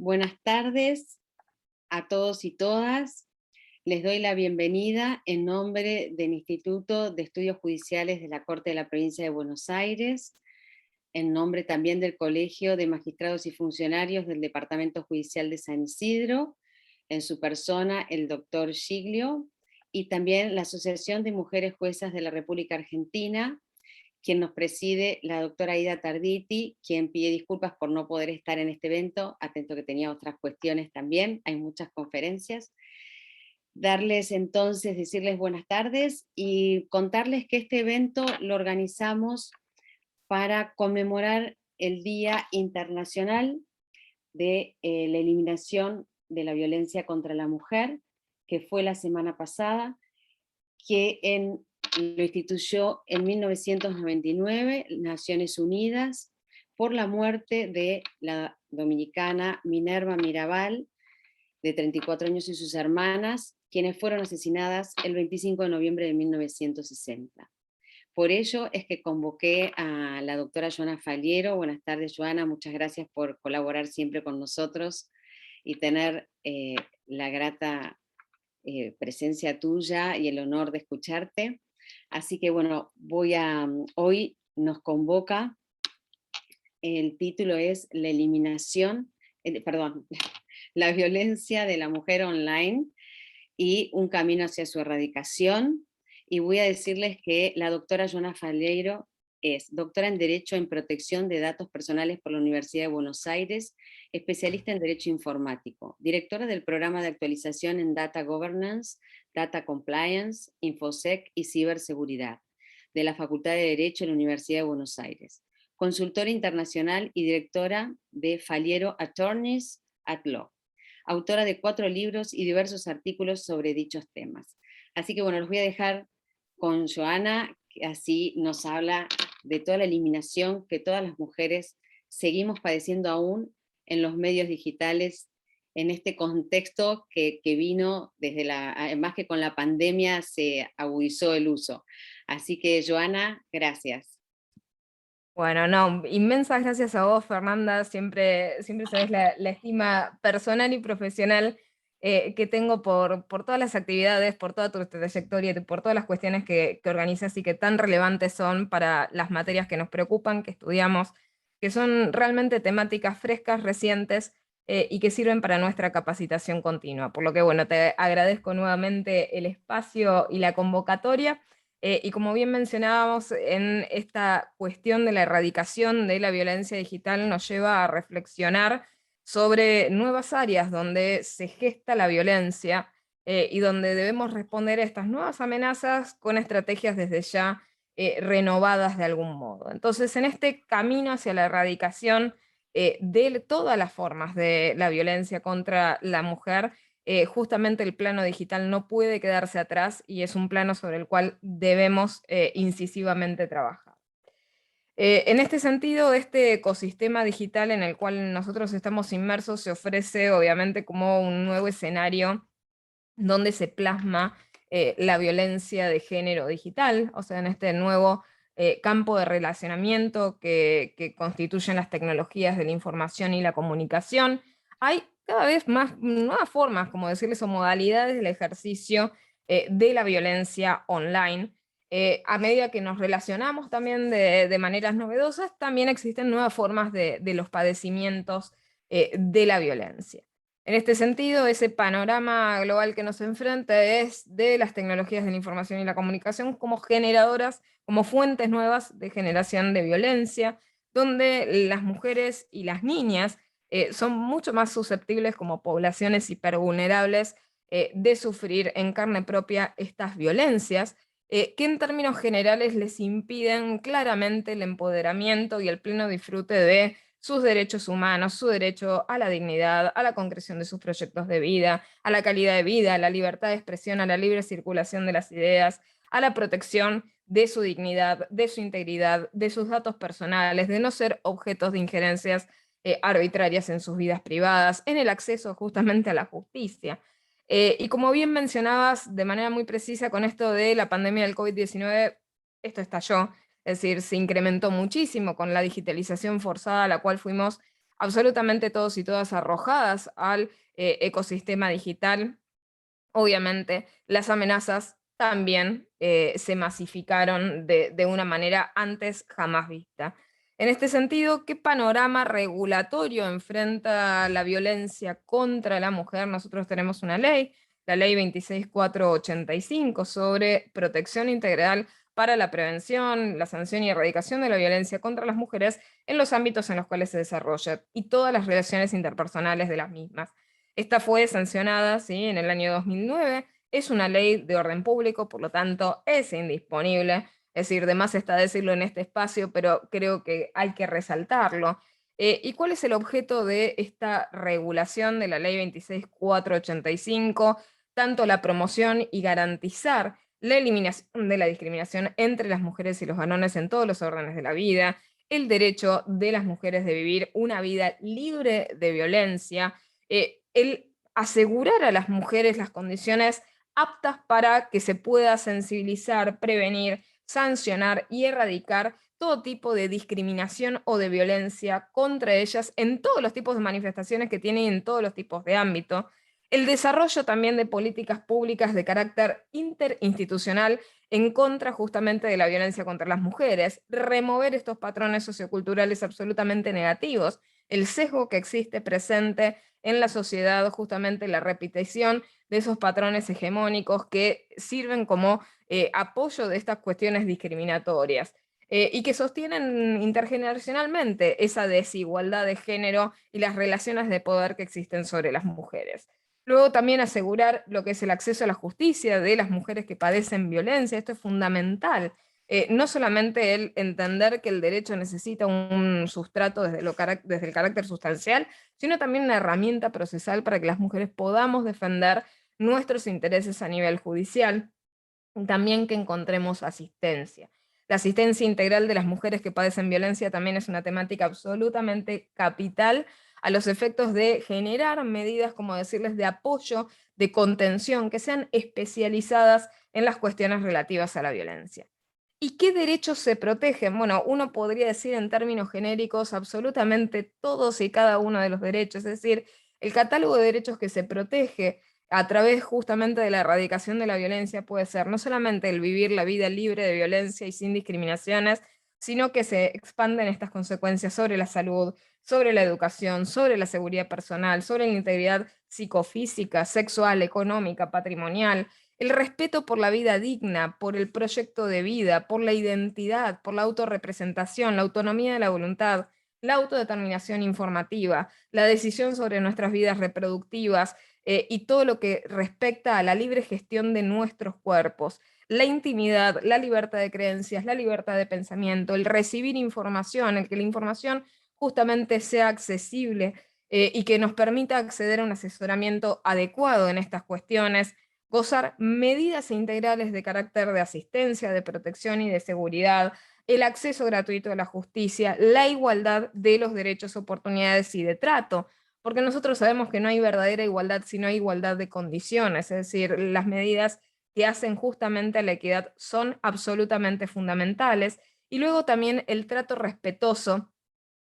Buenas tardes a todos y todas. Les doy la bienvenida en nombre del Instituto de Estudios Judiciales de la Corte de la Provincia de Buenos Aires, en nombre también del Colegio de Magistrados y Funcionarios del Departamento Judicial de San Isidro, en su persona el doctor Giglio, y también la Asociación de Mujeres Juezas de la República Argentina, quien nos preside la doctora Aida Tarditi, quien pide disculpas por no poder estar en este evento, atento que tenía otras cuestiones también, hay muchas conferencias. Darles entonces, decirles buenas tardes y contarles que este evento lo organizamos para conmemorar el Día Internacional de la Eliminación de la Violencia contra la Mujer, que fue la semana pasada, que lo instituyó en 1999 Naciones Unidas por la muerte de la dominicana Minerva Mirabal, de 34 años, y sus hermanas, quienes fueron asesinadas el 25 de noviembre de 1960. Por ello es que convoqué a la doctora Joana Faliero. Buenas tardes, Joana, muchas gracias por colaborar siempre con nosotros y tener la grata presencia tuya y el honor de escucharte. Así que bueno, hoy nos convoca, el título es La eliminación, perdón, la violencia de la mujer online y un camino hacia su erradicación. Y voy a decirles que la doctora Joana Faleiro es doctora en Derecho en Protección de Datos Personales por la Universidad de Buenos Aires, especialista en Derecho Informático, directora del programa de actualización en Data Governance, Data Compliance, Infosec y Ciberseguridad, de la Facultad de Derecho de la Universidad de Buenos Aires, consultora internacional y directora de Faliero Attorneys at Law, autora de 4 libros y diversos artículos sobre dichos temas. Así que bueno, los voy a dejar con Joana, que así nos habla de toda la eliminación que todas las mujeres seguimos padeciendo aún en los medios digitales, en este contexto que vino desde más que con la pandemia se agudizó el uso. Así que Joana, gracias. Bueno, no, inmensas gracias a vos, Fernanda. Siempre sabés la estima personal y profesional que tengo por todas las actividades, por toda tu trayectoria y por todas las cuestiones que organizas y que tan relevantes son para las materias que nos preocupan, que estudiamos, que son realmente temáticas frescas, recientes y que sirven para nuestra capacitación continua. Por lo que, bueno, te agradezco nuevamente el espacio y la convocatoria. Y como bien mencionábamos, en esta cuestión de la erradicación de la violencia digital nos lleva a reflexionar sobre nuevas áreas donde se gesta la violencia y donde debemos responder a estas nuevas amenazas con estrategias desde ya renovadas de algún modo. Entonces, en este camino hacia la erradicación de todas las formas de la violencia contra la mujer, justamente el plano digital no puede quedarse atrás y es un plano sobre el cual debemos incisivamente trabajar. En este sentido, este ecosistema digital en el cual nosotros estamos inmersos se ofrece obviamente como un nuevo escenario donde se plasma la violencia de género digital, o sea, en este nuevo campo de relacionamiento que constituyen las tecnologías de la información y la comunicación. Hay cada vez más nuevas formas, como decirles, o modalidades del ejercicio de la violencia online. A medida que nos relacionamos también de maneras novedosas, también existen nuevas formas de los padecimientos de la violencia. En este sentido, ese panorama global que nos enfrenta es de las tecnologías de la información y la comunicación como generadoras, como fuentes nuevas de generación de violencia, donde las mujeres y las niñas son mucho más susceptibles como poblaciones hipervulnerables de sufrir en carne propia estas violencias, que en términos generales les impiden claramente el empoderamiento y el pleno disfrute de sus derechos humanos, su derecho a la dignidad, a la concreción de sus proyectos de vida, a la calidad de vida, a la libertad de expresión, a la libre circulación de las ideas, a la protección de su dignidad, de su integridad, de sus datos personales, de no ser objetos de injerencias arbitrarias en sus vidas privadas, en el acceso justamente a la justicia. Y como bien mencionabas de manera muy precisa con esto de la pandemia del COVID-19, esto estalló, es decir, se incrementó muchísimo con la digitalización forzada a la cual fuimos absolutamente todos y todas arrojadas al ecosistema digital. Obviamente, las amenazas también se masificaron de una manera antes jamás vista. En este sentido, ¿qué panorama regulatorio enfrenta la violencia contra la mujer? Nosotros tenemos una ley, la ley 26485, sobre protección integral para la prevención, la sanción y erradicación de la violencia contra las mujeres en los ámbitos en los cuales se desarrolla y todas las relaciones interpersonales de las mismas. Esta fue sancionada, ¿sí?, en el año 2009, es una ley de orden público, por lo tanto es indisponible, es decir, de más está decirlo en este espacio, pero creo que hay que resaltarlo. ¿Y cuál es el objeto de esta regulación de la ley 26485? Tanto la promoción y garantizar la eliminación de la discriminación entre las mujeres y los varones en todos los órdenes de la vida, el derecho de las mujeres de vivir una vida libre de violencia, el asegurar a las mujeres las condiciones aptas para que se pueda sensibilizar, prevenir, sancionar y erradicar todo tipo de discriminación o de violencia contra ellas en todos los tipos de manifestaciones que tienen en todos los tipos de ámbito. El desarrollo también de políticas públicas de carácter interinstitucional en contra justamente de la violencia contra las mujeres, remover estos patrones socioculturales absolutamente negativos, el sesgo que existe presente en la sociedad, justamente la repetición de esos patrones hegemónicos que sirven como apoyo de estas cuestiones discriminatorias y que sostienen intergeneracionalmente esa desigualdad de género y las relaciones de poder que existen sobre las mujeres. Luego también asegurar lo que es el acceso a la justicia de las mujeres que padecen violencia, esto es fundamental. No solamente el entender que el derecho necesita un sustrato desde el carácter sustancial, sino también una herramienta procesal para que las mujeres podamos defender nuestros intereses a nivel judicial, también que encontremos asistencia. La asistencia integral de las mujeres que padecen violencia también es una temática absolutamente capital a los efectos de generar medidas, como decirles, de apoyo, de contención, que sean especializadas en las cuestiones relativas a la violencia. ¿Y qué derechos se protegen? Bueno, uno podría decir en términos genéricos absolutamente todos y cada uno de los derechos, es decir, el catálogo de derechos que se protege a través justamente de la erradicación de la violencia puede ser no solamente el vivir la vida libre de violencia y sin discriminaciones, sino que se expanden estas consecuencias sobre la salud, sobre la educación, sobre la seguridad personal, sobre la integridad psicofísica, sexual, económica, patrimonial, el respeto por la vida digna, por el proyecto de vida, por la identidad, por la autorrepresentación, la autonomía de la voluntad, la autodeterminación informativa, la decisión sobre nuestras vidas reproductivas y todo lo que respecta a la libre gestión de nuestros cuerpos, la intimidad, la libertad de creencias, la libertad de pensamiento, el recibir información, el que la información justamente sea accesible y que nos permita acceder a un asesoramiento adecuado en estas cuestiones, gozar medidas integrales de carácter de asistencia, de protección y de seguridad, el acceso gratuito a la justicia, la igualdad de los derechos, oportunidades y de trato, porque nosotros sabemos que no hay verdadera igualdad si no hay igualdad de condiciones, es decir, las medidas que hacen justamente a la equidad son absolutamente fundamentales, y luego también el trato respetuoso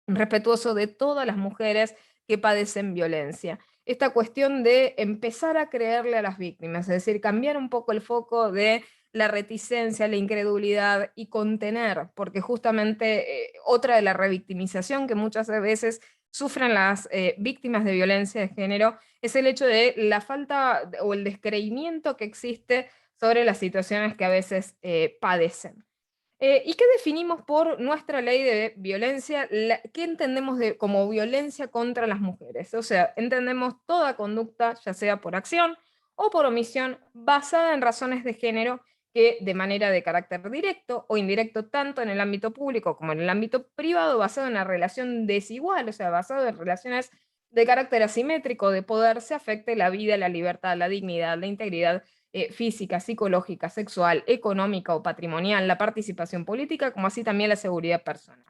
de todas las mujeres que padecen violencia. Esta cuestión de empezar a creerle a las víctimas, es decir, cambiar un poco el foco de la reticencia, la incredulidad y contener, porque justamente otra de la revictimización que muchas veces sufren las víctimas de violencia de género es el hecho de la falta o el descreimiento que existe sobre las situaciones que a veces padecen. ¿Y qué definimos por nuestra ley de violencia? ¿Qué entendemos como violencia contra las mujeres? O sea, entendemos toda conducta, ya sea por acción o por omisión, basada en razones de género que de manera de carácter directo o indirecto, tanto en el ámbito público como en el ámbito privado, basado en una relación desigual, o sea, basado en relaciones de carácter asimétrico de poder, se afecte la vida, la libertad, la dignidad, la integridad física, psicológica, sexual, económica o patrimonial, la participación política, como así también la seguridad personal.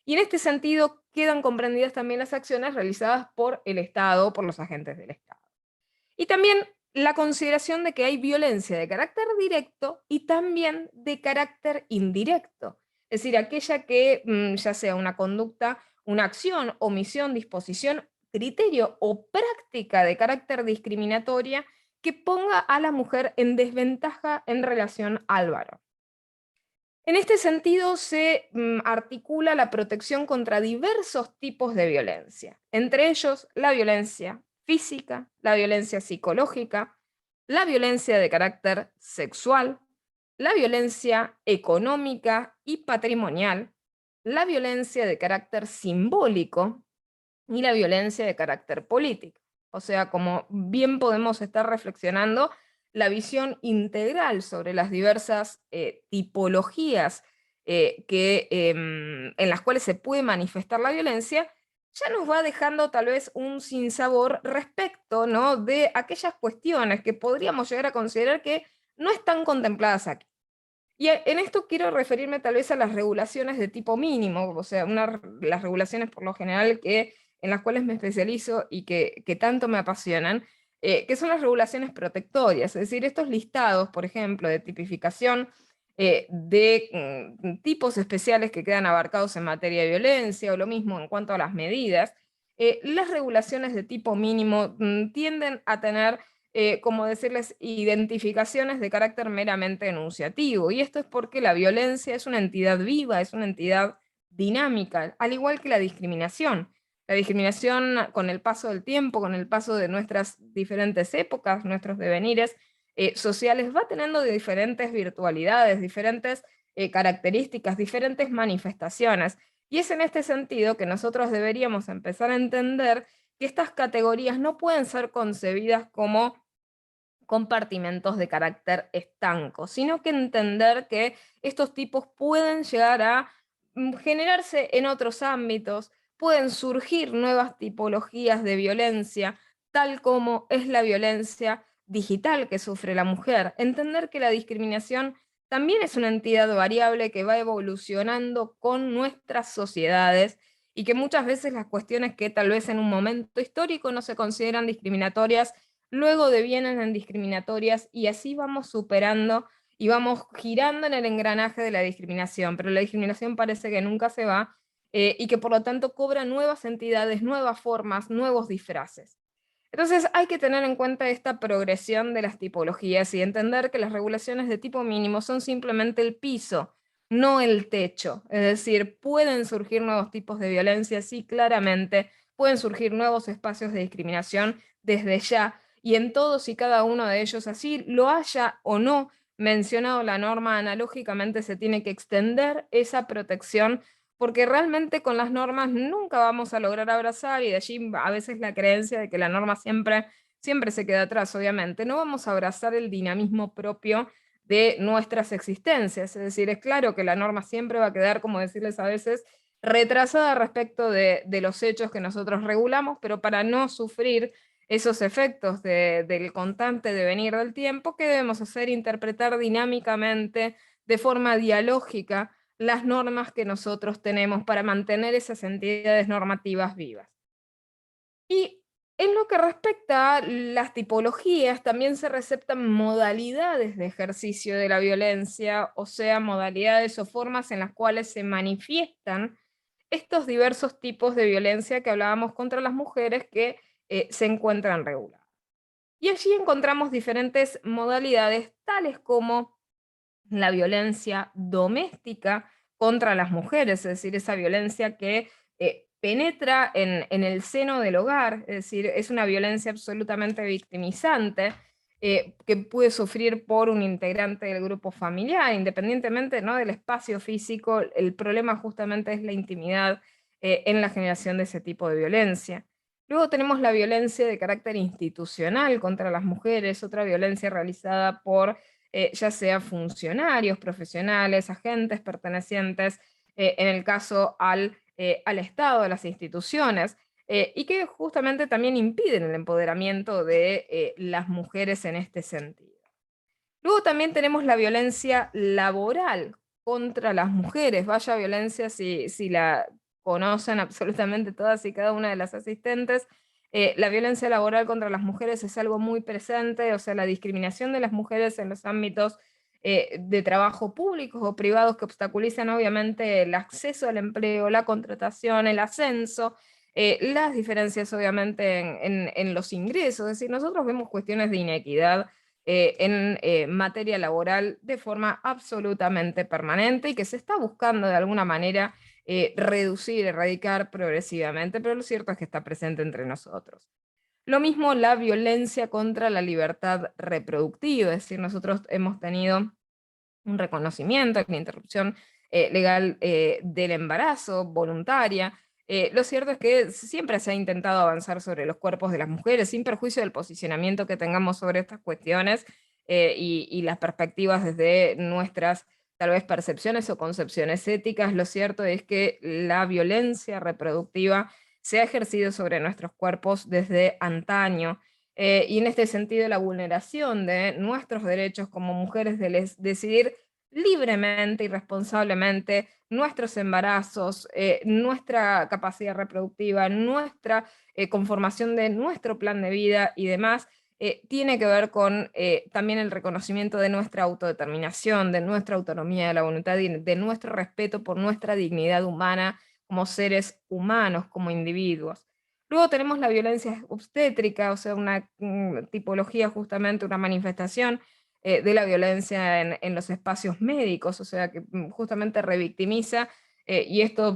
Y en este sentido quedan comprendidas también las acciones realizadas por el Estado, por los agentes del Estado. Y también la consideración de que hay violencia de carácter directo y también de carácter indirecto. Es decir, aquella que ya sea una conducta una acción, omisión, disposición, criterio o práctica de carácter discriminatoria que ponga a la mujer en desventaja en relación al varón. En este sentido, se articula la protección contra diversos tipos de violencia, entre ellos la violencia física, la violencia psicológica, la violencia de carácter sexual, la violencia económica y patrimonial, la violencia de carácter simbólico y la violencia de carácter político. O sea, como bien podemos estar reflexionando, la visión integral sobre las diversas tipologías en las cuales se puede manifestar la violencia, ya nos va dejando tal vez un sinsabor respecto, ¿no?, de aquellas cuestiones que podríamos llegar a considerar que no están contempladas aquí. Y en esto quiero referirme tal vez a las regulaciones de tipo mínimo, o sea, las regulaciones por lo general en las cuales me especializo y que tanto me apasionan, que son las regulaciones protectorias, es decir, estos listados, por ejemplo, de tipificación de tipos especiales que quedan abarcados en materia de violencia, o lo mismo en cuanto a las medidas. Las regulaciones de tipo mínimo tienden a tener como decirles, identificaciones de carácter meramente enunciativo. Y esto es porque la violencia es una entidad viva, es una entidad dinámica, al igual que la discriminación. La discriminación con el paso del tiempo, con el paso de nuestras diferentes épocas, nuestros devenires sociales, va teniendo diferentes virtualidades, diferentes características, diferentes manifestaciones. Y es en este sentido que nosotros deberíamos empezar a entender que estas categorías no pueden ser concebidas como compartimentos de carácter estanco, sino que entender que estos tipos pueden llegar a generarse en otros ámbitos, pueden surgir nuevas tipologías de violencia, tal como es la violencia digital que sufre la mujer. Entender que la discriminación también es una entidad variable que va evolucionando con nuestras sociedades y que muchas veces las cuestiones que tal vez en un momento histórico no se consideran discriminatorias, luego devienen en discriminatorias, y así vamos superando y vamos girando en el engranaje de la discriminación, pero la discriminación parece que nunca se va y que por lo tanto cobra nuevas entidades, nuevas formas, nuevos disfraces. Entonces hay que tener en cuenta esta progresión de las tipologías y entender que las regulaciones de tipo mínimo son simplemente el piso, no el techo. Es decir, pueden surgir nuevos tipos de violencia, sí, claramente, pueden surgir nuevos espacios de discriminación desde ya, y en todos y cada uno de ellos, así lo haya o no mencionado la norma, analógicamente se tiene que extender esa protección, porque realmente con las normas nunca vamos a lograr abrazar, y de allí a veces la creencia de que la norma siempre se queda atrás, obviamente. No vamos a abrazar el dinamismo propio de nuestras existencias, es decir, es claro que la norma siempre va a quedar, como decirles a veces, retrasada respecto de los hechos que nosotros regulamos, pero para no sufrir esos efectos del constante devenir del tiempo, ¿qué debemos hacer? Interpretar dinámicamente, de forma dialógica, las normas que nosotros tenemos para mantener esas entidades normativas vivas. Y en lo que respecta a las tipologías, también se receptan modalidades de ejercicio de la violencia, o sea, modalidades o formas en las cuales se manifiestan estos diversos tipos de violencia que hablábamos contra las mujeres que se encuentran reguladas. Y allí encontramos diferentes modalidades, tales como la violencia doméstica contra las mujeres, es decir, esa violencia que penetra en el seno del hogar, es decir, es una violencia absolutamente victimizante que puede sufrir por un integrante del grupo familiar, independientemente, ¿no?, del espacio físico. El problema justamente es la intimidad en la generación de ese tipo de violencia. Luego tenemos la violencia de carácter institucional contra las mujeres, otra violencia realizada por ya sea funcionarios, profesionales, agentes pertenecientes, en el caso al Estado, a las instituciones, y que justamente también impiden el empoderamiento de las mujeres en este sentido. Luego también tenemos la violencia laboral contra las mujeres. Vaya violencia si la conocen absolutamente todas y cada una de las asistentes. La violencia laboral contra las mujeres es algo muy presente, o sea, la discriminación de las mujeres en los ámbitos de trabajo públicos o privados que obstaculizan obviamente el acceso al empleo, la contratación, el ascenso, las diferencias obviamente en los ingresos. Es decir, nosotros vemos cuestiones de inequidad en materia laboral de forma absolutamente permanente y que se está buscando de alguna manera reducir, erradicar progresivamente, pero lo cierto es que está presente entre nosotros. Lo mismo la violencia contra la libertad reproductiva, es decir, nosotros hemos tenido un reconocimiento, la interrupción legal del embarazo voluntaria. Lo cierto es que siempre se ha intentado avanzar sobre los cuerpos de las mujeres, sin perjuicio del posicionamiento que tengamos sobre estas cuestiones y las perspectivas desde nuestras tal vez percepciones o concepciones éticas. Lo cierto es que la violencia reproductiva se ha ejercido sobre nuestros cuerpos desde antaño. Y en este sentido, la vulneración de nuestros derechos como mujeres de decidir libremente y responsablemente nuestros embarazos, nuestra capacidad reproductiva, nuestra conformación de nuestro plan de vida y demás, tiene que ver con también el reconocimiento de nuestra autodeterminación, de nuestra autonomía de la voluntad y de nuestro respeto por nuestra dignidad humana como seres humanos, como individuos. Luego tenemos la violencia obstétrica, o sea, una tipología justamente, una manifestación de la violencia en los espacios médicos, o sea, que justamente revictimiza, y esto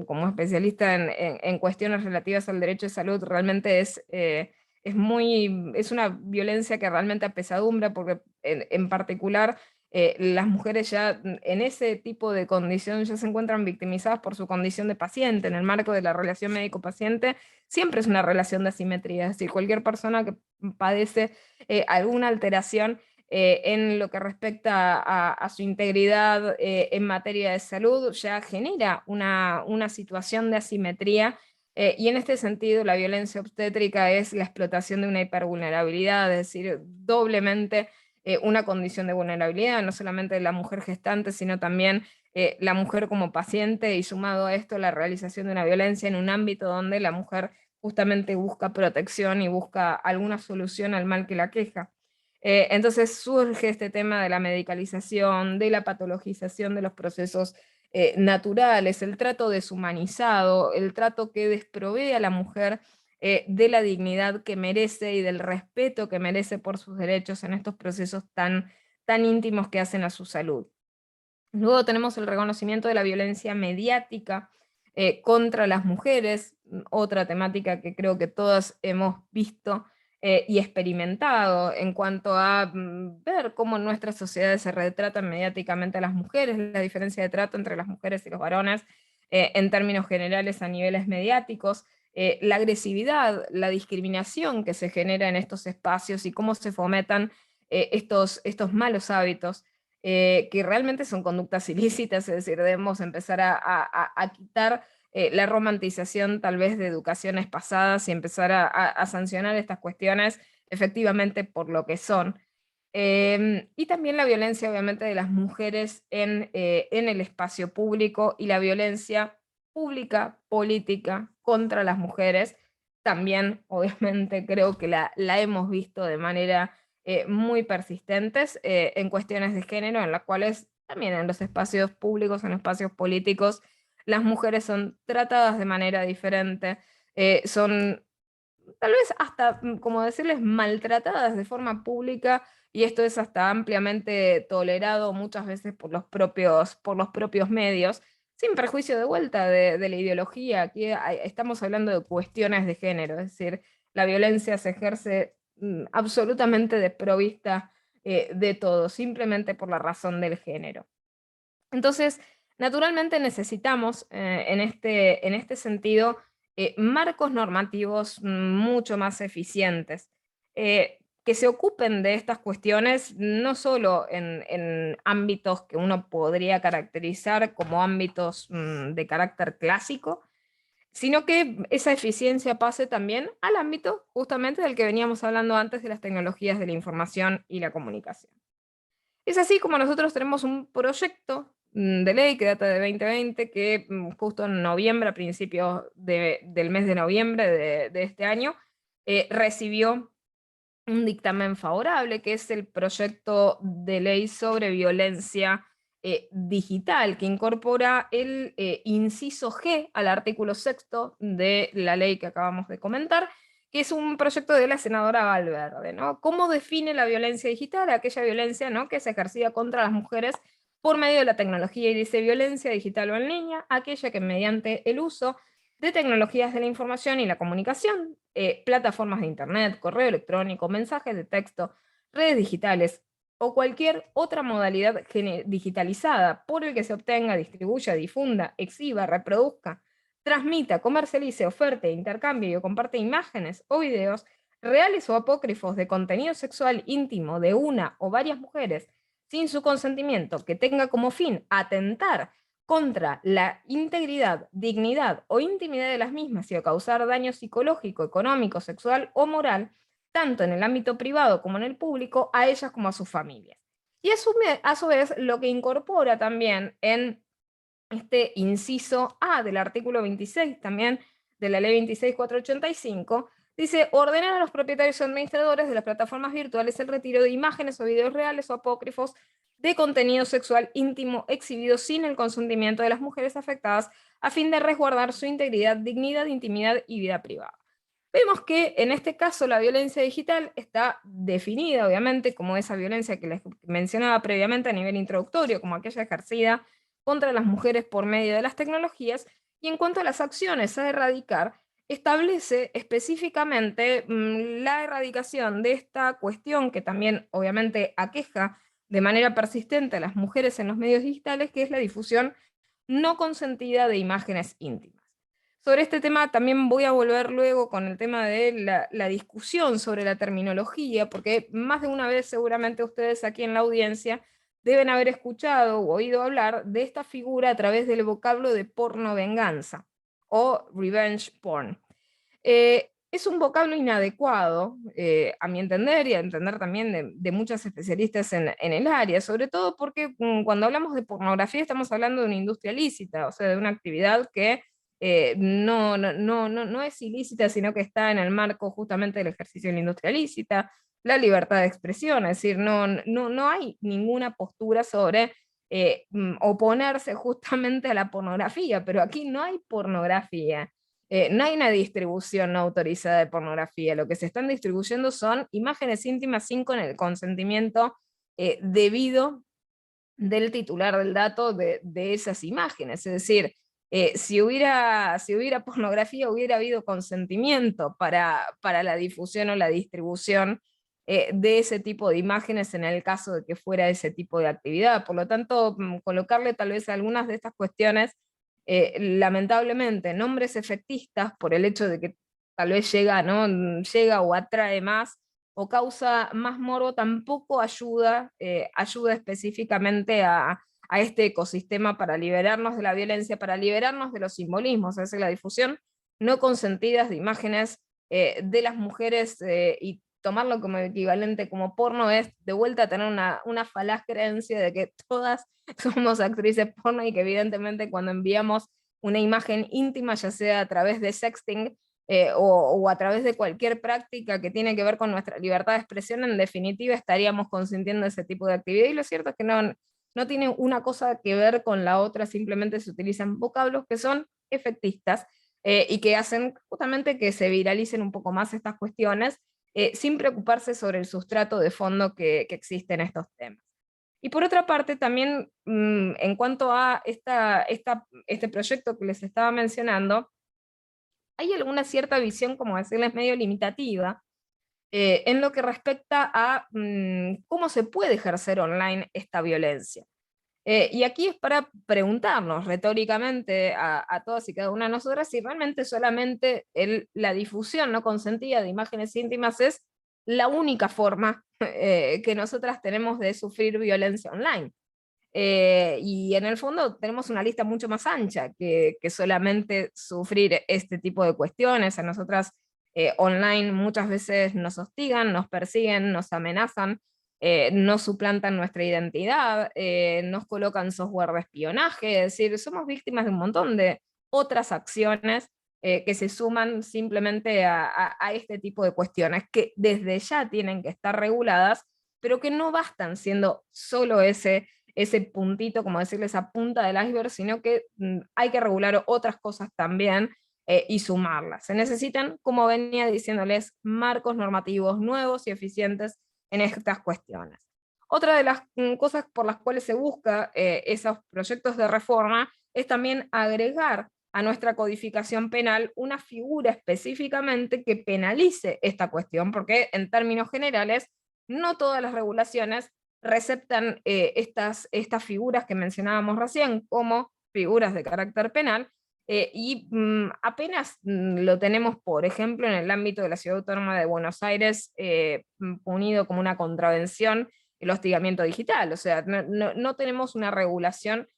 como especialista en cuestiones relativas al derecho de salud, realmente es una violencia que realmente apesadumbra, porque en particular las mujeres ya en ese tipo de condición ya se encuentran victimizadas por su condición de paciente. En el marco de la relación médico-paciente siempre es una relación de asimetría, es decir, cualquier persona que padece alguna alteración en lo que respecta a su integridad en materia de salud, ya genera una situación de asimetría, y en este sentido la violencia obstétrica es la explotación de una hipervulnerabilidad, es decir, doblemente una condición de vulnerabilidad, no solamente de la mujer gestante, sino también la mujer como paciente, y sumado a esto la realización de una violencia en un ámbito donde la mujer justamente busca protección y busca alguna solución al mal que la aqueja. Entonces surge este tema de la medicalización, de la patologización de los procesos naturales, el trato deshumanizado, el trato que desprovee a la mujer de la dignidad que merece y del respeto que merece por sus derechos en estos procesos tan íntimos que hacen a su salud. Luego tenemos el reconocimiento de la violencia mediática contra las mujeres, otra temática que creo que todas hemos visto y experimentado en cuanto a ver cómo en nuestras sociedades se retratan mediáticamente a las mujeres, la diferencia de trato entre las mujeres y los varones en términos generales a niveles mediáticos, la agresividad, la discriminación que se genera en estos espacios y cómo se fomentan estos malos hábitos que realmente son conductas ilícitas, es decir, debemos empezar a quitar la romantización tal vez de educaciones pasadas y empezar a sancionar estas cuestiones efectivamente por lo que son. Y también la violencia obviamente de las mujeres en el espacio público y la violencia pública, política contra las mujeres, también obviamente creo que la hemos visto de manera muy persistentes en cuestiones de género, en las cuales también en los espacios públicos, en los espacios políticos, las mujeres son tratadas de manera diferente, son tal vez hasta, como decirles, maltratadas de forma pública, y esto es hasta ampliamente tolerado muchas veces por los propios medios, sin perjuicio de vuelta de la ideología. Aquí estamos hablando de cuestiones de género, es decir, la violencia se ejerce absolutamente desprovista de todo, simplemente por la razón del género. Entonces, naturalmente necesitamos en este sentido marcos normativos mucho más eficientes, que se ocupen de estas cuestiones no solo en ámbitos que uno podría caracterizar como ámbitos de carácter clásico, sino que esa eficiencia pase también al ámbito justamente del que veníamos hablando antes, de las tecnologías de la información y la comunicación. Es así como nosotros tenemos un proyecto de ley que data de 2020, que justo en noviembre, a principios del mes de noviembre de este año, recibió un dictamen favorable, que es el proyecto de ley sobre violencia digital, que incorpora el inciso G al artículo 6º de la ley que acabamos de comentar, que es un proyecto de la senadora Valverde, ¿no? ¿Cómo define la violencia digital? Aquella violencia, ¿no?, que es ejercida contra las mujeres por medio de la tecnología, y dice violencia digital o en línea, aquella que mediante el uso de tecnologías de la información y la comunicación, plataformas de internet, correo electrónico, mensajes de texto, redes digitales o cualquier otra modalidad digitalizada por el que se obtenga, distribuya, difunda, exhiba, reproduzca, transmita, comercialice, oferte, intercambie o comparte imágenes o videos reales o apócrifos de contenido sexual íntimo de una o varias mujeres sin su consentimiento, que tenga como fin atentar contra la integridad, dignidad o intimidad de las mismas y o causar daño psicológico, económico, sexual o moral, tanto en el ámbito privado como en el público, a ellas como a sus familias. Y a su vez lo que incorpora también en este inciso A del artículo 26 también de la ley 26.485, dice ordenar a los propietarios o administradores de las plataformas virtuales el retiro de imágenes o videos reales o apócrifos de contenido sexual íntimo exhibido sin el consentimiento de las mujeres afectadas, a fin de resguardar su integridad, dignidad, intimidad y vida privada. Vemos que en este caso la violencia digital está definida, obviamente, como esa violencia que les mencionaba previamente a nivel introductorio, como aquella ejercida contra las mujeres por medio de las tecnologías, y en cuanto a las acciones a erradicar, establece específicamente la erradicación de esta cuestión que también obviamente aqueja de manera persistente a las mujeres en los medios digitales, que es la difusión no consentida de imágenes íntimas. Sobre este tema también voy a volver luego con el tema de la discusión sobre la terminología, porque más de una vez seguramente ustedes aquí en la audiencia deben haber escuchado o oído hablar de esta figura a través del vocablo de porno venganza o revenge porn. Es un vocablo inadecuado, a mi entender, y a entender también de muchas especialistas en el área, sobre todo porque cuando hablamos de pornografía estamos hablando de una industria lícita, o sea, de una actividad que no es ilícita, sino que está en el marco justamente del ejercicio de la industria lícita, la libertad de expresión, es decir, no hay ninguna postura sobre oponerse justamente a la pornografía, pero aquí no hay pornografía. No hay una distribución no autorizada de pornografía, lo que se están distribuyendo son imágenes íntimas sin con el consentimiento debido del titular del dato de esas imágenes. Es decir, si hubiera pornografía, hubiera habido consentimiento para la difusión o la distribución de ese tipo de imágenes en el caso de que fuera ese tipo de actividad. Por lo tanto, colocarle tal vez algunas de estas cuestiones, lamentablemente, nombres efectistas por el hecho de que tal vez llega, ¿no?, llega o atrae más o causa más morbo, tampoco ayuda específicamente a este ecosistema para liberarnos de la violencia, para liberarnos de los simbolismos, es decir, la difusión no consentidas de imágenes de las mujeres, y tomarlo como equivalente como porno es de vuelta a tener una falaz creencia de que todas somos actrices porno y que evidentemente cuando enviamos una imagen íntima, ya sea a través de sexting, o a través de cualquier práctica que tiene que ver con nuestra libertad de expresión, en definitiva estaríamos consintiendo ese tipo de actividad, y lo cierto es que no tiene una cosa que ver con la otra, simplemente se utilizan vocablos que son efectistas, y que hacen justamente que se viralicen un poco más estas cuestiones, sin preocuparse sobre el sustrato de fondo que existe en estos temas. Y por otra parte, también en cuanto a este proyecto que les estaba mencionando, hay alguna cierta visión, como decirles, medio limitativa, en lo que respecta a cómo se puede ejercer online esta violencia. Y aquí es para preguntarnos retóricamente a todas y cada una de nosotras si realmente solamente la difusión no consentida de imágenes íntimas es la única forma que nosotras tenemos de sufrir violencia online. Y en el fondo tenemos una lista mucho más ancha que solamente sufrir este tipo de cuestiones. A nosotras online muchas veces nos hostigan, nos persiguen, nos amenazan, nos suplantan nuestra identidad, nos colocan software de espionaje, es decir, somos víctimas de un montón de otras acciones que se suman simplemente a este tipo de cuestiones, que desde ya tienen que estar reguladas, pero que no bastan siendo solo ese puntito, como decirle, esa punta del iceberg, sino que hay que regular otras cosas también y sumarlas. Se necesitan, como venía diciéndoles, marcos normativos nuevos y eficientes en estas cuestiones. Otra de las cosas por las cuales se busca esos proyectos de reforma es también agregar a nuestra codificación penal una figura específicamente que penalice esta cuestión, porque en términos generales no todas las regulaciones receptan estas figuras que mencionábamos recién como figuras de carácter penal, y apenas lo tenemos, por ejemplo, en el ámbito de la Ciudad Autónoma de Buenos Aires, punido como una contravención el hostigamiento digital. O sea, no tenemos una regulación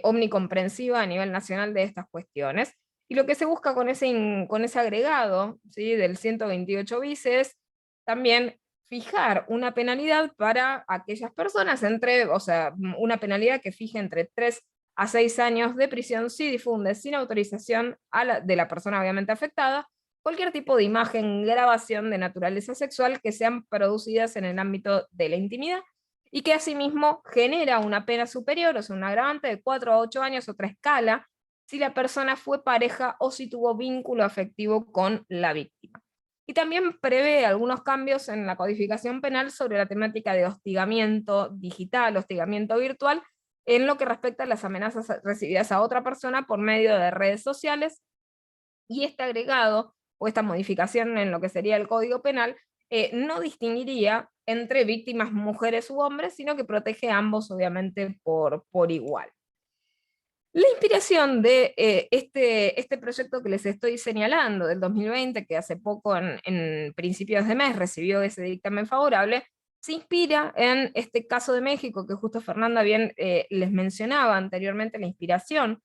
omnicomprensiva a nivel nacional de estas cuestiones. Y lo que se busca con ese agregado, ¿sí?, del 128 bis es también fijar una penalidad para aquellas personas o sea, una penalidad que fije entre 3 a 6 años de prisión si difunde sin autorización de la persona obviamente afectada cualquier tipo de imagen, grabación de naturaleza sexual que sean producidas en el ámbito de la intimidad y que asimismo genera una pena superior, o sea, un agravante de 4 a 8 años, otra escala, si la persona fue pareja o si tuvo vínculo afectivo con la víctima. Y también prevé algunos cambios en la codificación penal sobre la temática de hostigamiento digital, hostigamiento virtual, en lo que respecta a las amenazas recibidas a otra persona por medio de redes sociales, y este agregado o esta modificación en lo que sería el Código Penal no distinguiría entre víctimas mujeres u hombres, sino que protege a ambos obviamente por igual. La inspiración de este proyecto que les estoy señalando, del 2020, que hace poco, en principios de mes, recibió ese dictamen favorable, se inspira en este caso de México, que justo Fernanda bien les mencionaba anteriormente, la inspiración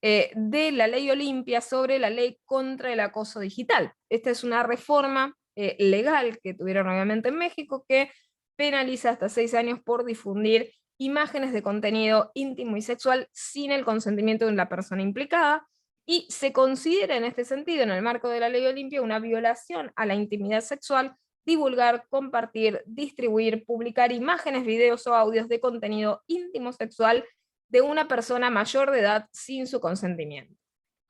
de la ley Olimpia sobre la ley contra el acoso digital. Esta es una reforma legal que tuvieron obviamente en México, que penaliza hasta 6 años por difundir imágenes de contenido íntimo y sexual sin el consentimiento de la persona implicada, y se considera en este sentido, en el marco de la ley Olimpia, una violación a la intimidad sexual divulgar, compartir, distribuir, publicar imágenes, videos o audios de contenido íntimo sexual de una persona mayor de edad sin su consentimiento.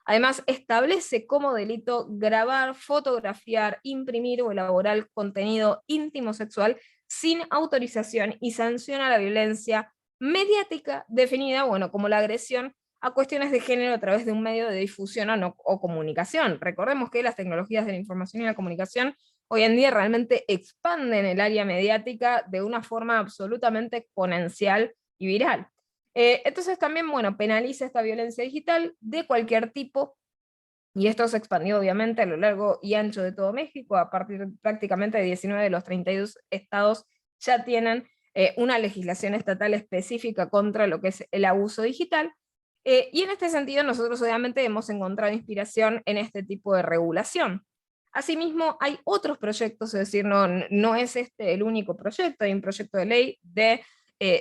Además, establece como delito grabar, fotografiar, imprimir o elaborar contenido íntimo sexual sin autorización y sanciona la violencia mediática definida, bueno, como la agresión a cuestiones de género a través de un medio de difusión o comunicación. Recordemos que las tecnologías de la información y la comunicación hoy en día realmente expanden el área mediática de una forma absolutamente exponencial y viral. Entonces también, bueno, penaliza esta violencia digital de cualquier tipo, y esto se expandió obviamente a lo largo y ancho de todo México. A partir prácticamente de 19 de los 32 estados ya tienen una legislación estatal específica contra lo que es el abuso digital, y en este sentido nosotros obviamente hemos encontrado inspiración en este tipo de regulación. Asimismo, hay otros proyectos, es decir, no es este el único proyecto. Hay un proyecto de ley de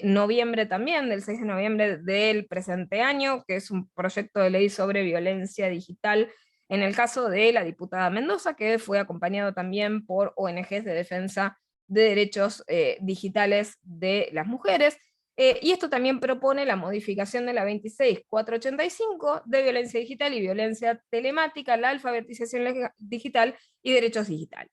noviembre también, del 6 de noviembre del presente año, que es un proyecto de ley sobre violencia digital en el caso de la diputada Mendoza, que fue acompañado también por ONGs de defensa de derechos digitales de las mujeres. Y esto también propone la modificación de la 26.485 de violencia digital y violencia telemática, la alfabetización digital y derechos digitales.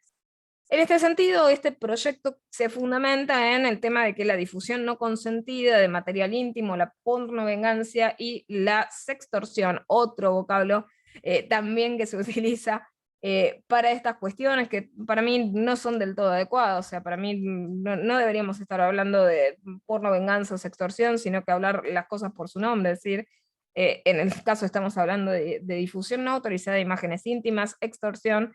En este sentido, este proyecto se fundamenta en el tema de que la difusión no consentida de material íntimo, la pornovengancia y la sextorsión, otro vocablo también que se utiliza para estas cuestiones, que para mí no son del todo adecuadas. O sea, para mí no deberíamos estar hablando de pornovenganza o sextorsión, sino que hablar las cosas por su nombre. Es decir, en el caso estamos hablando de difusión no autorizada de imágenes íntimas, extorsión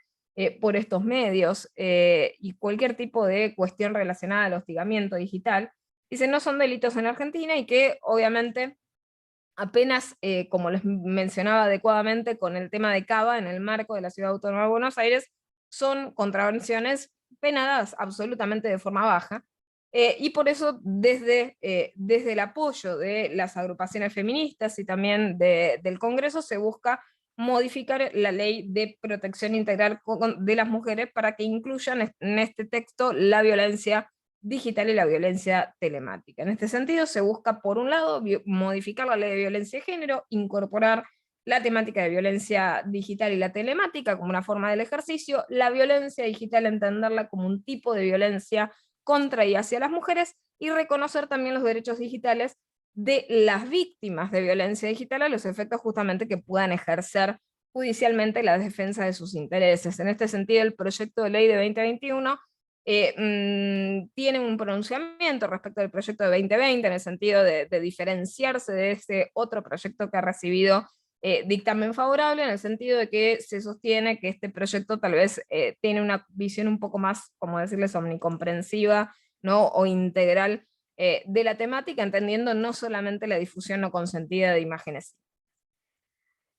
por estos medios, y cualquier tipo de cuestión relacionada al hostigamiento digital. Dice, no son delitos en Argentina, y que obviamente apenas, como les mencionaba adecuadamente con el tema de Cava, en el marco de la Ciudad Autónoma de Buenos Aires, son contravenciones penadas absolutamente de forma baja, y por eso desde el apoyo de las agrupaciones feministas y también del Congreso se busca modificar la ley de protección integral de las mujeres para que incluyan en este texto la violencia digital y la violencia telemática. En este sentido, se busca, por un lado, modificar la ley de violencia de género, incorporar la temática de violencia digital y la telemática como una forma del ejercicio, la violencia digital entenderla como un tipo de violencia contra y hacia las mujeres, y reconocer también los derechos digitales de las víctimas de violencia digital a los efectos justamente que puedan ejercer judicialmente la defensa de sus intereses. En este sentido, el proyecto de ley de 2021 tiene un pronunciamiento respecto del proyecto de 2020 en el sentido de diferenciarse de ese otro proyecto que ha recibido dictamen favorable, en el sentido de que se sostiene que este proyecto tal vez tiene una visión un poco más, como decirles, omnicomprensiva, ¿no? O integral de la temática, entendiendo no solamente la difusión no consentida de imágenes.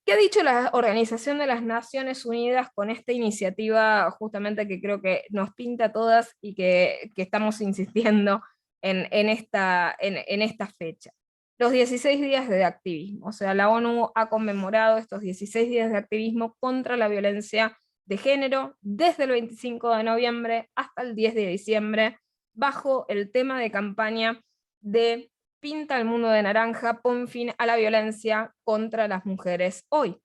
¿Qué ha dicho la Organización de las Naciones Unidas con esta iniciativa justamente que creo que nos pinta a todas y que estamos insistiendo en esta fecha? Los 16 días de activismo, o sea, la ONU ha conmemorado estos 16 días de activismo contra la violencia de género desde el 25 de noviembre hasta el 10 de diciembre, bajo el tema de campaña de Pinta el mundo de naranja, pon fin a la violencia contra las mujeres hoy.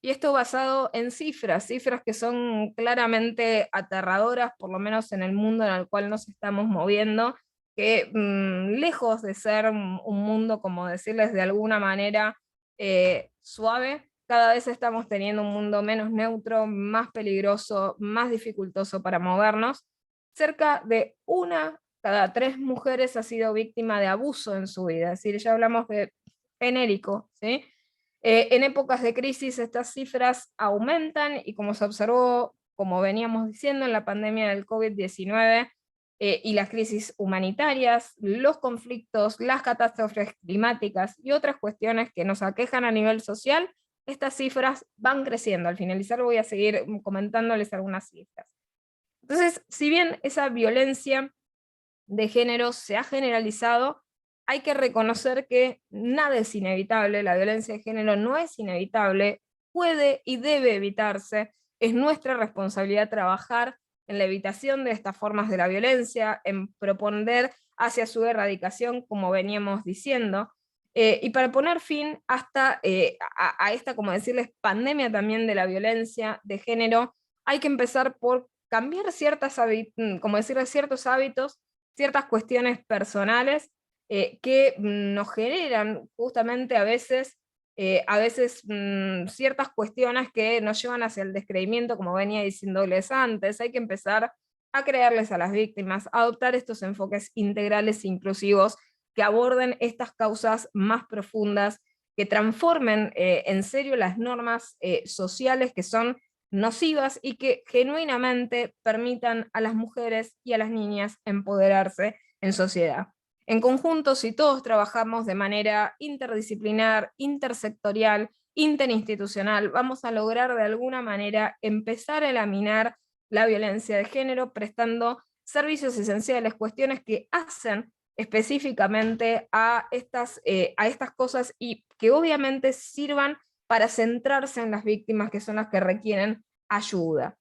Y esto basado en cifras que son claramente aterradoras, por lo menos en el mundo en el cual nos estamos moviendo, que lejos de ser un mundo, como decirles de alguna manera, suave, cada vez estamos teniendo un mundo menos neutro, más peligroso, más dificultoso para movernos. Cerca de una cada 3 mujeres ha sido víctima de abuso en su vida, es decir, ya hablamos de genérico, ¿sí? En épocas de crisis estas cifras aumentan y como se observó, como veníamos diciendo, en la pandemia del COVID-19 y las crisis humanitarias, los conflictos, las catástrofes climáticas y otras cuestiones que nos aquejan a nivel social, estas cifras van creciendo. Al finalizar voy a seguir comentándoles algunas cifras. Entonces, si bien esa violencia de género se ha generalizado, hay que reconocer que nada es inevitable, la violencia de género no es inevitable, puede y debe evitarse, es nuestra responsabilidad trabajar en la evitación de estas formas de la violencia, en proponer hacia su erradicación, como veníamos diciendo, y para poner fin hasta a esta, como decirles, pandemia también de la violencia de género, hay que empezar por cambiar como decirles, ciertos hábitos, ciertas cuestiones personales que nos generan justamente a veces ciertas cuestiones que nos llevan hacia el descreimiento, como venía diciéndoles antes. Hay que empezar a creerles a las víctimas, a adoptar estos enfoques integrales e inclusivos que aborden estas causas más profundas, que transformen en serio las normas sociales que son nocivas y que genuinamente permitan a las mujeres y a las niñas empoderarse en sociedad. En conjunto, si todos trabajamos de manera interdisciplinar, intersectorial, interinstitucional, vamos a lograr de alguna manera empezar a eliminar la violencia de género, prestando servicios esenciales, cuestiones que hacen específicamente a estas cosas y que obviamente sirvan para centrarse en las víctimas, que son las que requieren ayuda,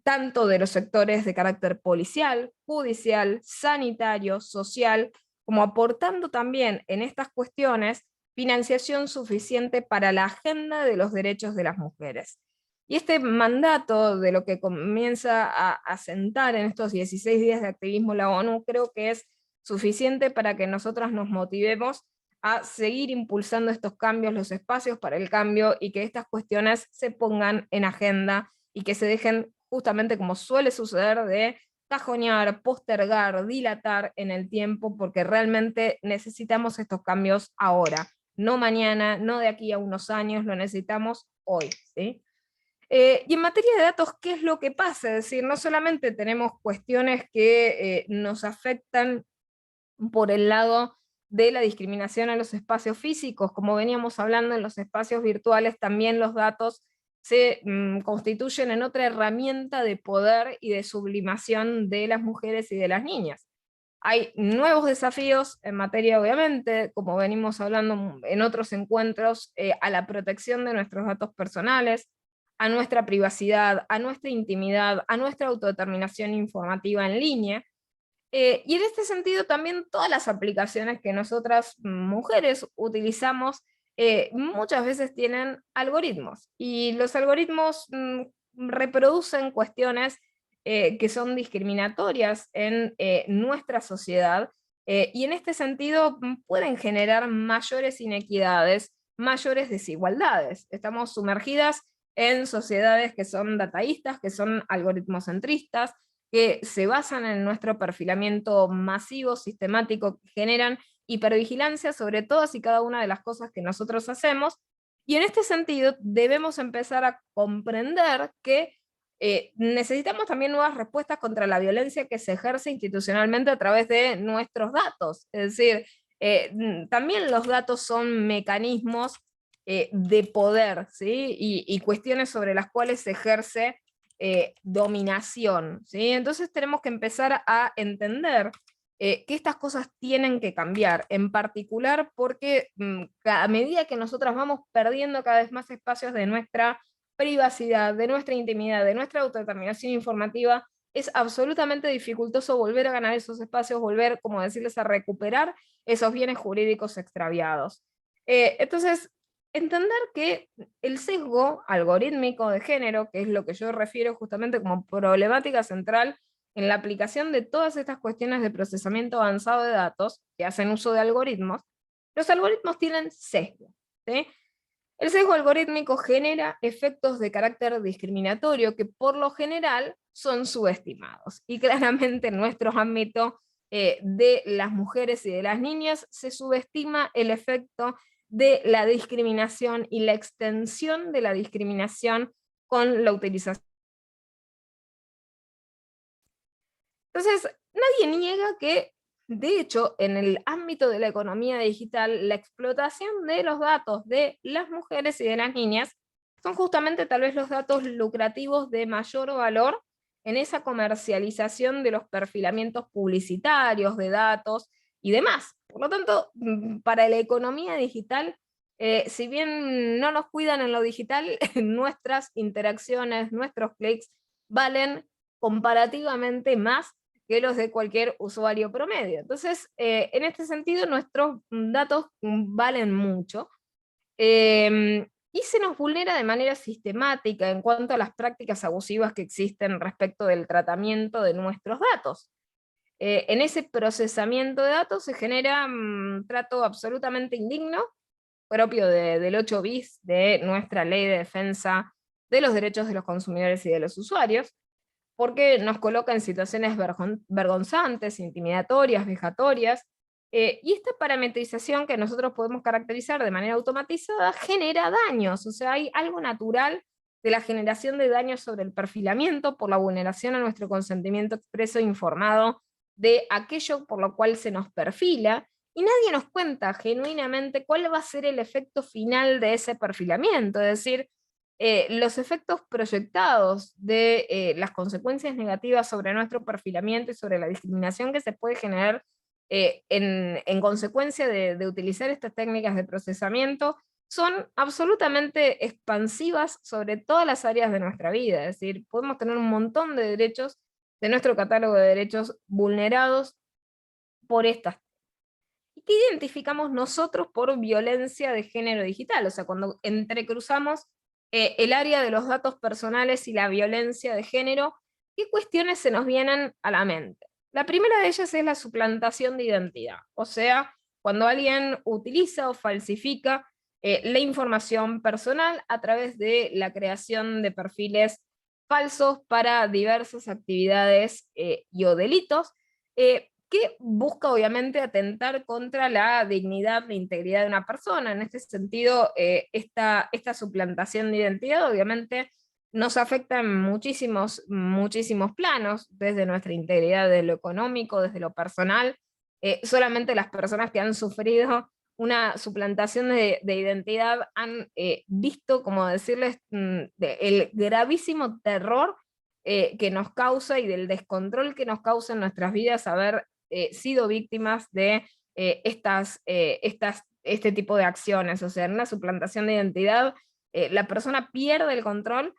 tanto de los sectores de carácter policial, judicial, sanitario, social, como aportando también en estas cuestiones financiación suficiente para la agenda de los derechos de las mujeres. Y este mandato de lo que comienza a sentar en estos 16 días de activismo la ONU, creo que es suficiente para que nosotras nos motivemos a seguir impulsando estos cambios, los espacios para el cambio, y que estas cuestiones se pongan en agenda y que se dejen, justamente como suele suceder, de cajonear, postergar, dilatar en el tiempo, porque realmente necesitamos estos cambios ahora, no mañana, no de aquí a unos años, lo necesitamos hoy, ¿sí? Y en materia de datos, ¿qué es lo que pasa? Es decir, no solamente tenemos cuestiones que nos afectan por el lado de la discriminación en los espacios físicos, como veníamos hablando en los espacios virtuales, también los datos se constituyen en otra herramienta de poder y de sublimación de las mujeres y de las niñas. hay nuevos desafíos en materia, obviamente, como venimos hablando en otros encuentros, a la protección de nuestros datos personales, a nuestra privacidad, a nuestra intimidad, a nuestra autodeterminación informativa en línea. Y en este sentido también todas las aplicaciones que nosotras mujeres utilizamos muchas veces tienen algoritmos, y los algoritmos reproducen cuestiones que son discriminatorias en nuestra sociedad, y en este sentido pueden generar mayores inequidades, mayores desigualdades. Estamos sumergidas en sociedades que son dataístas, que son algoritmocentristas, que se basan en nuestro perfilamiento masivo, sistemático, que generan hipervigilancia sobre todas y cada una de las cosas que nosotros hacemos, y en este sentido debemos empezar a comprender que necesitamos también nuevas respuestas contra la violencia que se ejerce institucionalmente a través de nuestros datos. Es decir, también los datos son mecanismos de poder, ¿sí? Y cuestiones sobre las cuales se ejerce dominación, ¿sí? Entonces tenemos que empezar a entender que estas cosas tienen que cambiar, en particular porque a medida que nosotras vamos perdiendo cada vez más espacios de nuestra privacidad, de nuestra intimidad, de nuestra autodeterminación informativa, es absolutamente dificultoso volver a ganar esos espacios, volver, como decirles, a recuperar esos bienes jurídicos extraviados. Entonces, entender que el sesgo algorítmico de género, que es lo que yo refiero justamente como problemática central en la aplicación de todas estas cuestiones de procesamiento avanzado de datos, que hacen uso de algoritmos, los algoritmos tienen sesgo, ¿sí? El sesgo algorítmico genera efectos de carácter discriminatorio que por lo general son subestimados. Y claramente en nuestro ámbito de las mujeres y de las niñas se subestima el efecto de la discriminación y la extensión de la discriminación con la utilización. Entonces, nadie niega que, de hecho, en el ámbito de la economía digital, la explotación de los datos de las mujeres y de las niñas son justamente tal vez los datos lucrativos de mayor valor en esa comercialización de los perfilamientos publicitarios, de datos y demás. Por lo tanto, para la economía digital, si bien no nos cuidan en lo digital, nuestras interacciones, nuestros clics valen comparativamente más que los de cualquier usuario promedio. Entonces, en este sentido, nuestros datos valen mucho, y se nos vulnera de manera sistemática en cuanto a las prácticas abusivas que existen respecto del tratamiento de nuestros datos. En ese procesamiento de datos se genera un trato absolutamente indigno, propio del 8 bis de nuestra ley de defensa de los derechos de los consumidores y de los usuarios, porque nos coloca en situaciones vergonzantes, intimidatorias, vejatorias, y esta parametrización que nosotros podemos caracterizar de manera automatizada genera daños, o sea, hay algo natural de la generación de daños sobre el perfilamiento por la vulneración a nuestro consentimiento expreso e informado de aquello por lo cual se nos perfila, y nadie nos cuenta genuinamente cuál va a ser el efecto final de ese perfilamiento, es decir, los efectos proyectados de las consecuencias negativas sobre nuestro perfilamiento y sobre la discriminación que se puede generar en consecuencia de utilizar estas técnicas de procesamiento son absolutamente expansivas sobre todas las áreas de nuestra vida. Es decir, podemos tener un montón de derechos de nuestro catálogo de derechos vulnerados por estas. ¿Y qué identificamos nosotros por violencia de género digital? O sea, cuando entrecruzamos el área de los datos personales y la violencia de género, ¿qué cuestiones se nos vienen a la mente? La primera de ellas es la suplantación de identidad, o sea, cuando alguien utiliza o falsifica la información personal a través de la creación de perfiles falsos para diversas actividades y o delitos, que busca obviamente atentar contra la dignidad, la integridad de una persona. En este sentido, esta suplantación de identidad obviamente nos afecta en muchísimos, muchísimos planos, desde nuestra integridad, desde lo económico, desde lo personal. Solamente las personas que han sufrido una suplantación de identidad han visto, como decirles, el gravísimo terror que nos causa y del descontrol que nos causa en nuestras vidas haber sido víctimas de este tipo de acciones. O sea, en una suplantación de identidad, la persona pierde el control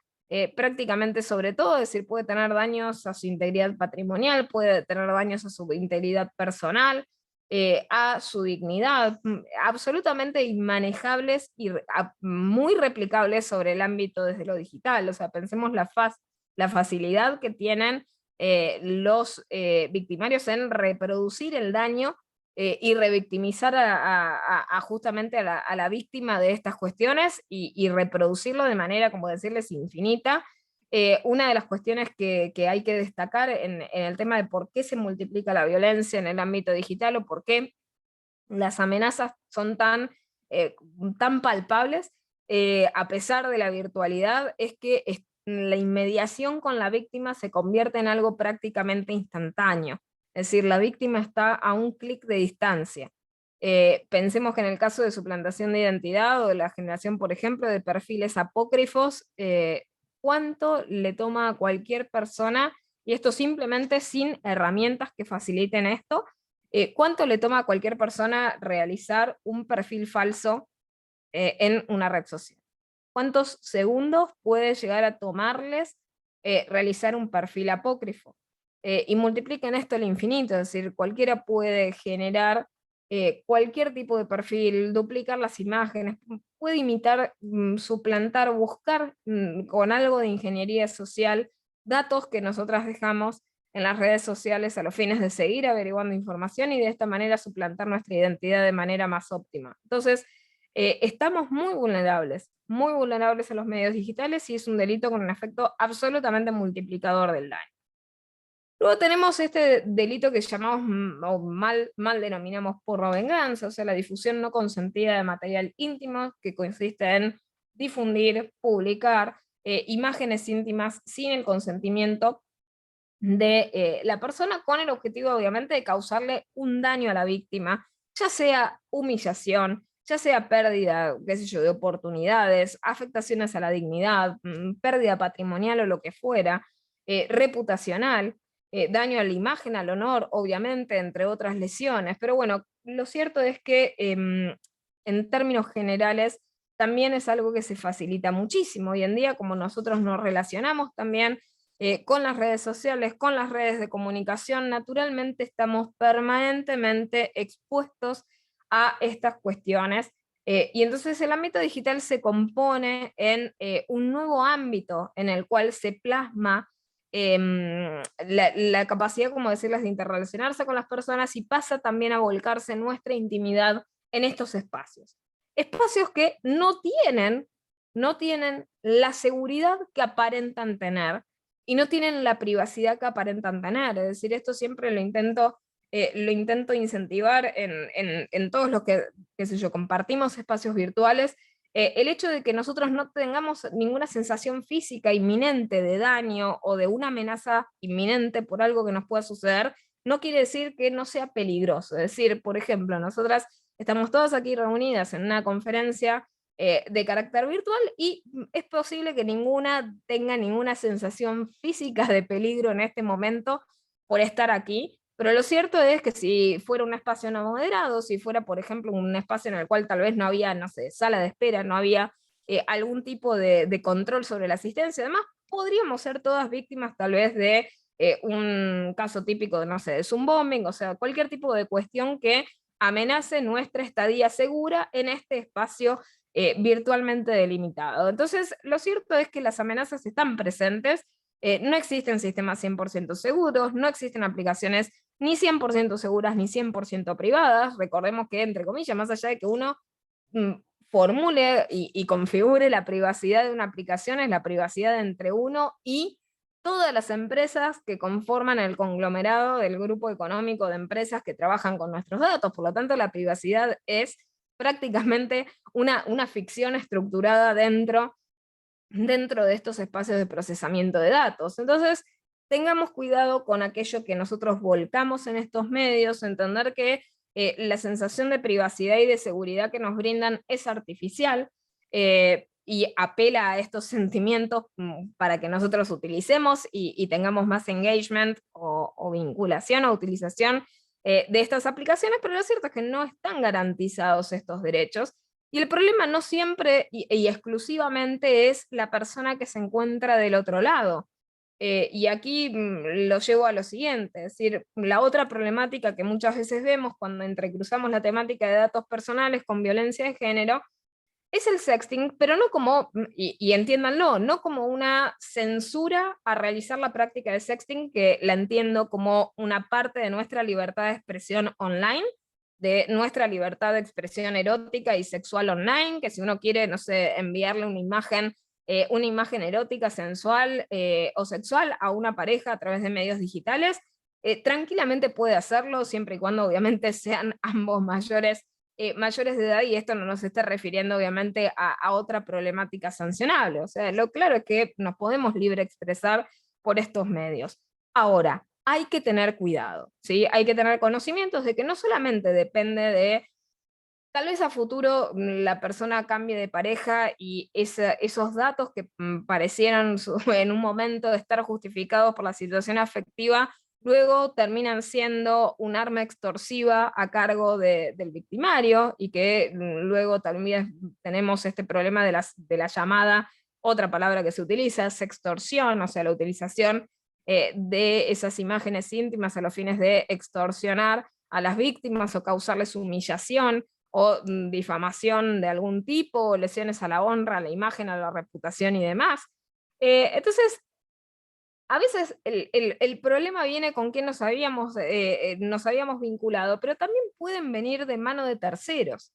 prácticamente sobre todo, es decir, puede tener daños a su integridad patrimonial, puede tener daños a su integridad personal, a su dignidad, absolutamente inmanejables y muy replicables sobre el ámbito desde lo digital. O sea, pensemos la facilidad que tienen los victimarios en reproducir el daño y revictimizar justamente a la víctima de estas cuestiones y reproducirlo de manera, como decirles, infinita. Una de las cuestiones que hay que destacar en el tema de por qué se multiplica la violencia en el ámbito digital o por qué las amenazas son tan palpables, a pesar de la virtualidad, es que la inmediación con la víctima se convierte en algo prácticamente instantáneo. Es decir, la víctima está a un clic de distancia. Pensemos que en el caso de suplantación de identidad o de la generación, por ejemplo, de perfiles apócrifos, ¿cuánto le toma a cualquier persona, y esto simplemente sin herramientas que faciliten esto, cuánto le toma a cualquier persona realizar un perfil falso en una red social? ¿Cuántos segundos puede llegar a tomarles realizar un perfil apócrifo? Y multipliquen esto al infinito, es decir, cualquiera puede generar cualquier tipo de perfil, duplicar las imágenes, puede imitar, suplantar, buscar con algo de ingeniería social datos que nosotras dejamos en las redes sociales a los fines de seguir averiguando información y de esta manera suplantar nuestra identidad de manera más óptima. Entonces, estamos muy vulnerables a los medios digitales y es un delito con un efecto absolutamente multiplicador del daño. Luego tenemos este delito que llamamos, o mal denominamos porno venganza, o sea, la difusión no consentida de material íntimo, que consiste en difundir, publicar imágenes íntimas sin el consentimiento de la persona, con el objetivo obviamente de causarle un daño a la víctima, ya sea humillación, ya sea pérdida, qué sé yo, de oportunidades, afectaciones a la dignidad, pérdida patrimonial o lo que fuera, reputacional, daño a la imagen, al honor, obviamente, entre otras lesiones. Pero bueno, lo cierto es que en términos generales también es algo que se facilita muchísimo. Hoy en día, como nosotros nos relacionamos también con las redes sociales, con las redes de comunicación, naturalmente estamos permanentemente expuestos a estas cuestiones. Y entonces el ámbito digital se compone en un nuevo ámbito en el cual se plasma la capacidad, como decirles, de interrelacionarse con las personas, y pasa también a volcarse nuestra intimidad en estos espacios. Espacios que no tienen la seguridad que aparentan tener, y no tienen la privacidad que aparentan tener. Es decir, esto siempre lo intento incentivar en todos los que, qué sé yo, compartimos espacios virtuales. El hecho de que nosotros no tengamos ninguna sensación física inminente de daño o de una amenaza inminente por algo que nos pueda suceder, no quiere decir que no sea peligroso. Es decir, por ejemplo, nosotras estamos todas aquí reunidas en una conferencia de carácter virtual y es posible que ninguna tenga ninguna sensación física de peligro en este momento por estar aquí, pero lo cierto es que si fuera un espacio no moderado, si fuera, por ejemplo, un espacio en el cual tal vez no había, no sé, sala de espera, no había algún tipo de control sobre la asistencia, además, podríamos ser todas víctimas tal vez de un caso típico de, no sé, de Zoom bombing, o sea, cualquier tipo de cuestión que amenace nuestra estadía segura en este espacio virtualmente delimitado. Entonces, lo cierto es que las amenazas están presentes, no existen sistemas 100% seguros, no existen aplicaciones ni 100% seguras ni 100% privadas. Recordemos que, entre comillas, más allá de que uno formule y configure la privacidad de una aplicación, es la privacidad entre uno y todas las empresas que conforman el conglomerado del grupo económico de empresas que trabajan con nuestros datos. Por lo tanto, la privacidad es prácticamente una ficción estructurada dentro de estos espacios de procesamiento de datos. Entonces, tengamos cuidado con aquello que nosotros volcamos en estos medios, entender que la sensación de privacidad y de seguridad que nos brindan es artificial, y apela a estos sentimientos para que nosotros utilicemos y tengamos más engagement o vinculación o utilización de estas aplicaciones, pero lo cierto es que no están garantizados estos derechos. Y el problema no siempre y exclusivamente es la persona que se encuentra del otro lado. Y aquí lo llevo a lo siguiente, es decir, la otra problemática que muchas veces vemos cuando entrecruzamos la temática de datos personales con violencia de género es el sexting, pero no como, y entiéndanlo, no como una censura a realizar la práctica de sexting, que la entiendo como una parte de nuestra libertad de expresión online, de nuestra libertad de expresión erótica y sexual online, que si uno quiere, no sé, enviarle una imagen erótica, sensual o sexual a una pareja a través de medios digitales, tranquilamente puede hacerlo, siempre y cuando obviamente sean ambos mayores de edad, y esto no nos está refiriendo obviamente a otra problemática sancionable. O sea, lo claro es que nos podemos libre expresar por estos medios. Ahora, hay que tener cuidado, ¿sí? Hay que tener conocimientos de que no solamente depende de, tal vez a futuro la persona cambie de pareja y esos datos que parecieran en un momento estar justificados por la situación afectiva, luego terminan siendo un arma extorsiva a cargo del victimario, y que luego también tenemos este problema de la llamada, otra palabra que se utiliza, sextorsión, o sea, la utilización de esas imágenes íntimas a los fines de extorsionar a las víctimas o causarles humillación o difamación de algún tipo, o lesiones a la honra, a la imagen, a la reputación y demás. Entonces, a veces el problema viene con quién nos habíamos vinculado, pero también pueden venir de mano de terceros.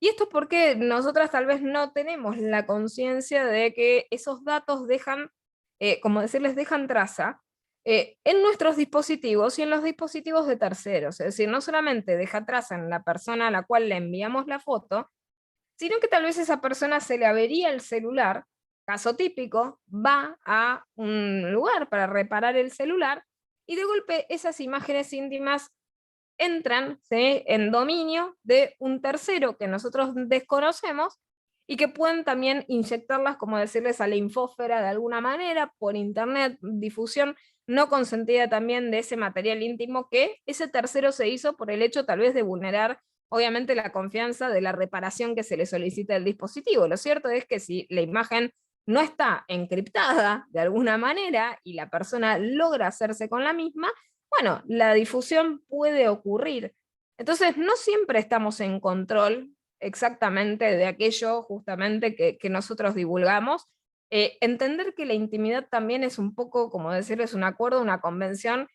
Y esto es porque nosotras tal vez no tenemos la conciencia de que esos datos dejan, como decirles, dejan traza en nuestros dispositivos y en los dispositivos de terceros. Es decir, no solamente deja traza en la persona a la cual le enviamos la foto, sino que tal vez esa persona se le avería el celular, caso típico, va a un lugar para reparar el celular y de golpe esas imágenes íntimas entran, ¿sí?, en dominio de un tercero que nosotros desconocemos, y que pueden también inyectarlas, como decirles, a la infósfera de alguna manera, por internet, difusión no consentida también de ese material íntimo que ese tercero se hizo por el hecho tal vez de vulnerar, obviamente, la confianza de la reparación que se le solicita al dispositivo. Lo cierto es que si la imagen no está encriptada de alguna manera y la persona logra hacerse con la misma, bueno, la difusión puede ocurrir. Entonces, no siempre estamos en control exactamente de aquello justamente que nosotros divulgamos. Entender que la intimidad también es un poco, como decirles, un acuerdo, una convención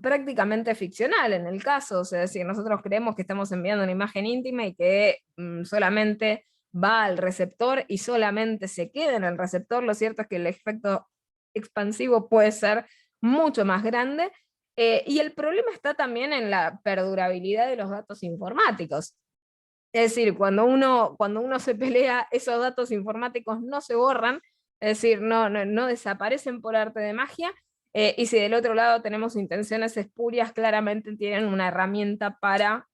prácticamente ficcional en el caso. O sea, es decir, nosotros creemos que estamos enviando una imagen íntima y que solamente va al receptor y solamente se queda en el receptor. Lo cierto es que el efecto expansivo puede ser mucho más grande, y el problema está también en la perdurabilidad de los datos informáticos. Es decir, cuando uno se pelea, esos datos informáticos no se borran, es decir, no desaparecen por arte de magia, y si del otro lado tenemos intenciones espurias, claramente tienen una herramienta para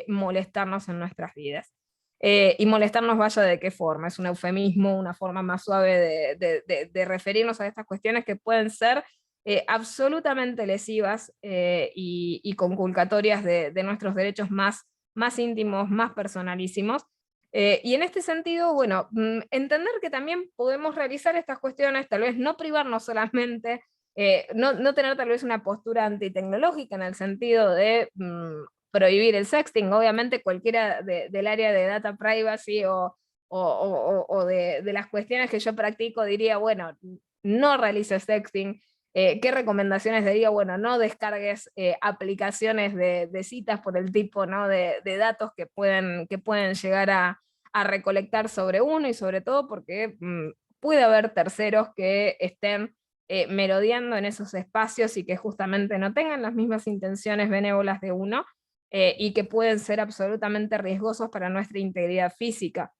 molestarnos en nuestras vidas. Y molestarnos, vaya de qué forma, es un eufemismo, una forma más suave de referirnos a estas cuestiones que pueden ser absolutamente lesivas y conculcatorias de nuestros derechos más íntimos, más personalísimos. Y en este sentido, bueno, entender que también podemos realizar estas cuestiones, tal vez no privarnos solamente, no tener tal vez una postura antitecnológica en el sentido de prohibir el sexting. Obviamente cualquiera del área de data privacy o de las cuestiones que yo practico diría, bueno, no realices sexting. ¿Qué recomendaciones diría? Bueno, no descargues aplicaciones de citas por el tipo, ¿no?, de datos que pueden llegar a recolectar sobre uno, y sobre todo porque puede haber terceros que estén merodeando en esos espacios y que justamente no tengan las mismas intenciones benévolas de uno, y que pueden ser absolutamente riesgosos para nuestra integridad física.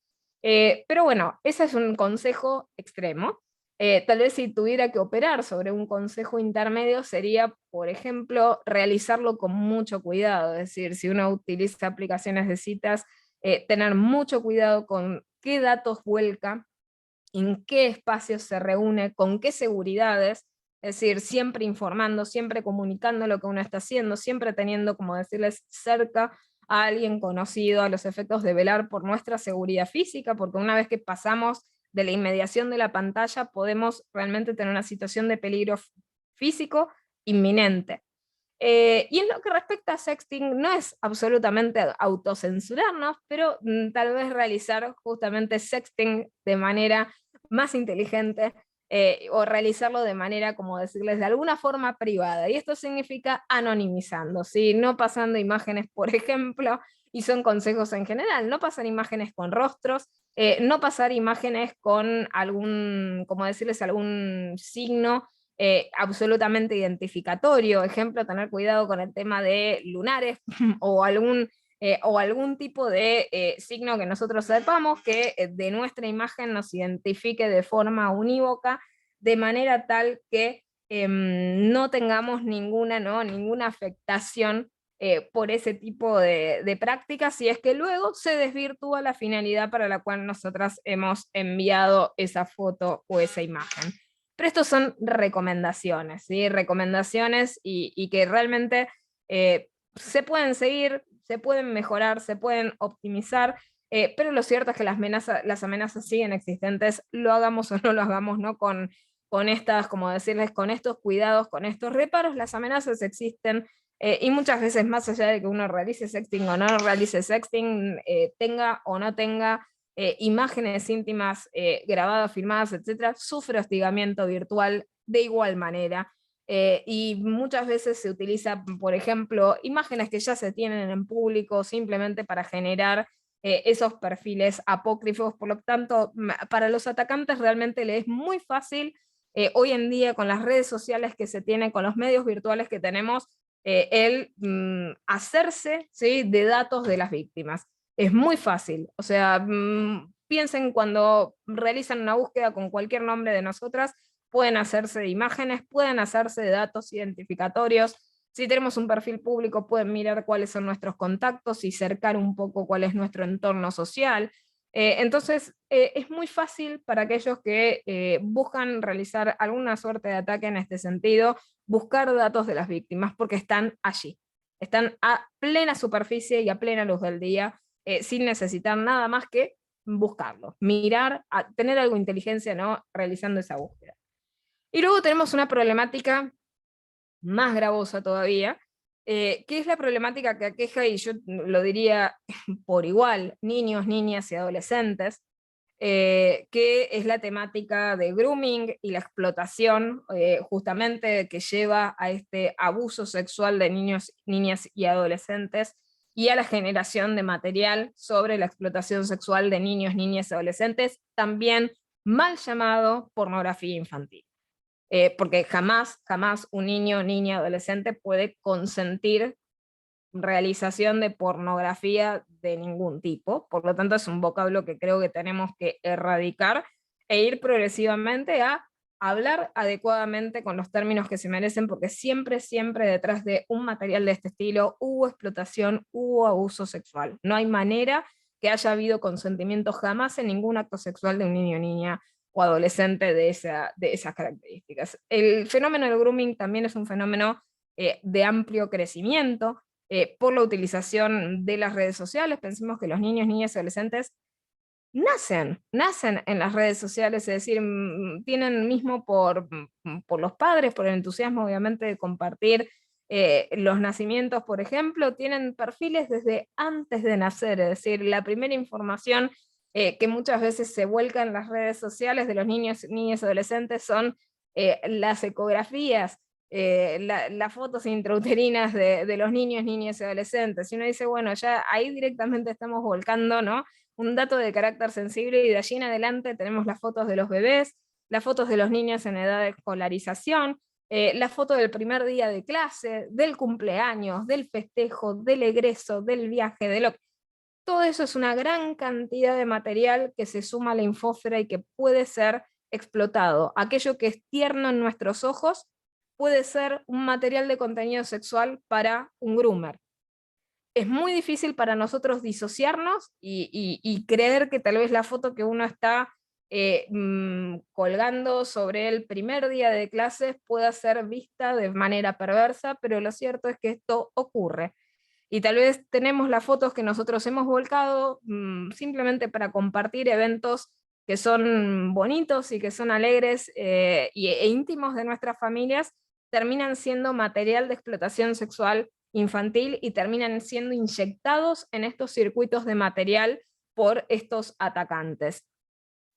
Pero bueno, ese es un consejo extremo. Tal vez si tuviera que operar sobre un consejo intermedio sería, por ejemplo, realizarlo con mucho cuidado. Es decir, si uno utiliza aplicaciones de citas, tener mucho cuidado con qué datos vuelca, en qué espacios se reúne, con qué seguridades. es decir, siempre informando, siempre comunicando lo que uno está haciendo, siempre teniendo, como decirles, cerca a alguien conocido, a los efectos de velar por nuestra seguridad física, porque una vez que pasamos de la inmediación de la pantalla, podemos realmente tener una situación de peligro físico inminente. Y en lo que respecta a sexting, no es absolutamente autocensurarnos, pero tal vez realizar justamente sexting de manera más inteligente, o realizarlo de manera, como decirles, de alguna forma privada. Y esto significa anonimizando, ¿sí? No pasando imágenes, por ejemplo, y son consejos en general, no pasar imágenes con rostros, no pasar imágenes con algún, como decirles, algún signo absolutamente identificatorio. Ejemplo, tener cuidado con el tema de lunares o algún tipo de signo que nosotros sepamos que de nuestra imagen nos identifique de forma unívoca, de manera tal que no tengamos ninguna afectación por ese tipo de prácticas, si es que luego se desvirtúa la finalidad para la cual nosotras hemos enviado esa foto o esa imagen. Pero estos son recomendaciones, ¿sí? Recomendaciones y que realmente se pueden seguir, se pueden mejorar, se pueden optimizar, pero lo cierto es que las amenazas siguen existentes, lo hagamos o no lo hagamos, ¿no? Con estas, como decirles, con estos cuidados, con estos reparos, las amenazas existen, y muchas veces, más allá de que uno realice sexting o no realice sexting, tenga o no tenga imágenes íntimas grabadas, filmadas, etcétera, sufre hostigamiento virtual de igual manera. Y muchas veces se utiliza, por ejemplo, imágenes que ya se tienen en público simplemente para generar esos perfiles apócrifos. Por lo tanto, para los atacantes realmente les es muy fácil hoy en día, con las redes sociales que se tienen, con los medios virtuales que tenemos, hacerse, ¿sí?, de datos de las víctimas. Es muy fácil. O sea, piensen cuando realizan una búsqueda con cualquier nombre de nosotras, pueden hacerse de imágenes, pueden hacerse de datos identificatorios. Si tenemos un perfil público, pueden mirar cuáles son nuestros contactos y cercar un poco cuál es nuestro entorno social. Entonces, es muy fácil para aquellos que buscan realizar alguna suerte de ataque en este sentido, buscar datos de las víctimas, porque están allí. Están a plena superficie y a plena luz del día, sin necesitar nada más que buscarlo, mirar, tener algo de inteligencia, ¿no?, realizando esa búsqueda. Y luego tenemos una problemática más gravosa todavía, que es la problemática que aqueja, y yo lo diría por igual, niños, niñas y adolescentes, que es la temática de grooming y la explotación, justamente que lleva a este abuso sexual de niños, niñas y adolescentes, y a la generación de material sobre la explotación sexual de niños, niñas y adolescentes, también mal llamado pornografía infantil. Porque jamás, jamás un niño, niña, adolescente puede consentir realización de pornografía de ningún tipo. Por lo tanto, es un vocablo que creo que tenemos que erradicar e ir progresivamente a hablar adecuadamente con los términos que se merecen, porque siempre, siempre detrás de un material de este estilo hubo explotación, hubo abuso sexual. No hay manera que haya habido consentimiento jamás en ningún acto sexual de un niño, niña o adolescente de esas características. El fenómeno del grooming también es un fenómeno de amplio crecimiento, por la utilización de las redes sociales. Pensemos que los niños, niñas y adolescentes nacen en las redes sociales, es decir, tienen mismo por los padres, por el entusiasmo obviamente de compartir los nacimientos, por ejemplo, tienen perfiles desde antes de nacer, es decir, la primera información que muchas veces se vuelca en las redes sociales de los niños, niñas y adolescentes son las ecografías, las fotos intrauterinas de los niños, niñas y adolescentes. Y uno dice, bueno, ya ahí directamente estamos volcando, ¿no?, un dato de carácter sensible, y de allí en adelante tenemos las fotos de los bebés, las fotos de los niños en edad de escolarización, la foto del primer día de clase, del cumpleaños, del festejo, del egreso, del viaje, todo eso es una gran cantidad de material que se suma a la infósfera y que puede ser explotado. Aquello que es tierno en nuestros ojos puede ser un material de contenido sexual para un groomer. Es muy difícil para nosotros disociarnos y creer que tal vez la foto que uno está colgando sobre el primer día de clases pueda ser vista de manera perversa, pero lo cierto es que esto ocurre. Y tal vez tenemos las fotos que nosotros hemos volcado simplemente para compartir eventos que son bonitos y que son alegres e íntimos de nuestras familias, terminan siendo material de explotación sexual infantil y terminan siendo inyectados en estos circuitos de material por estos atacantes.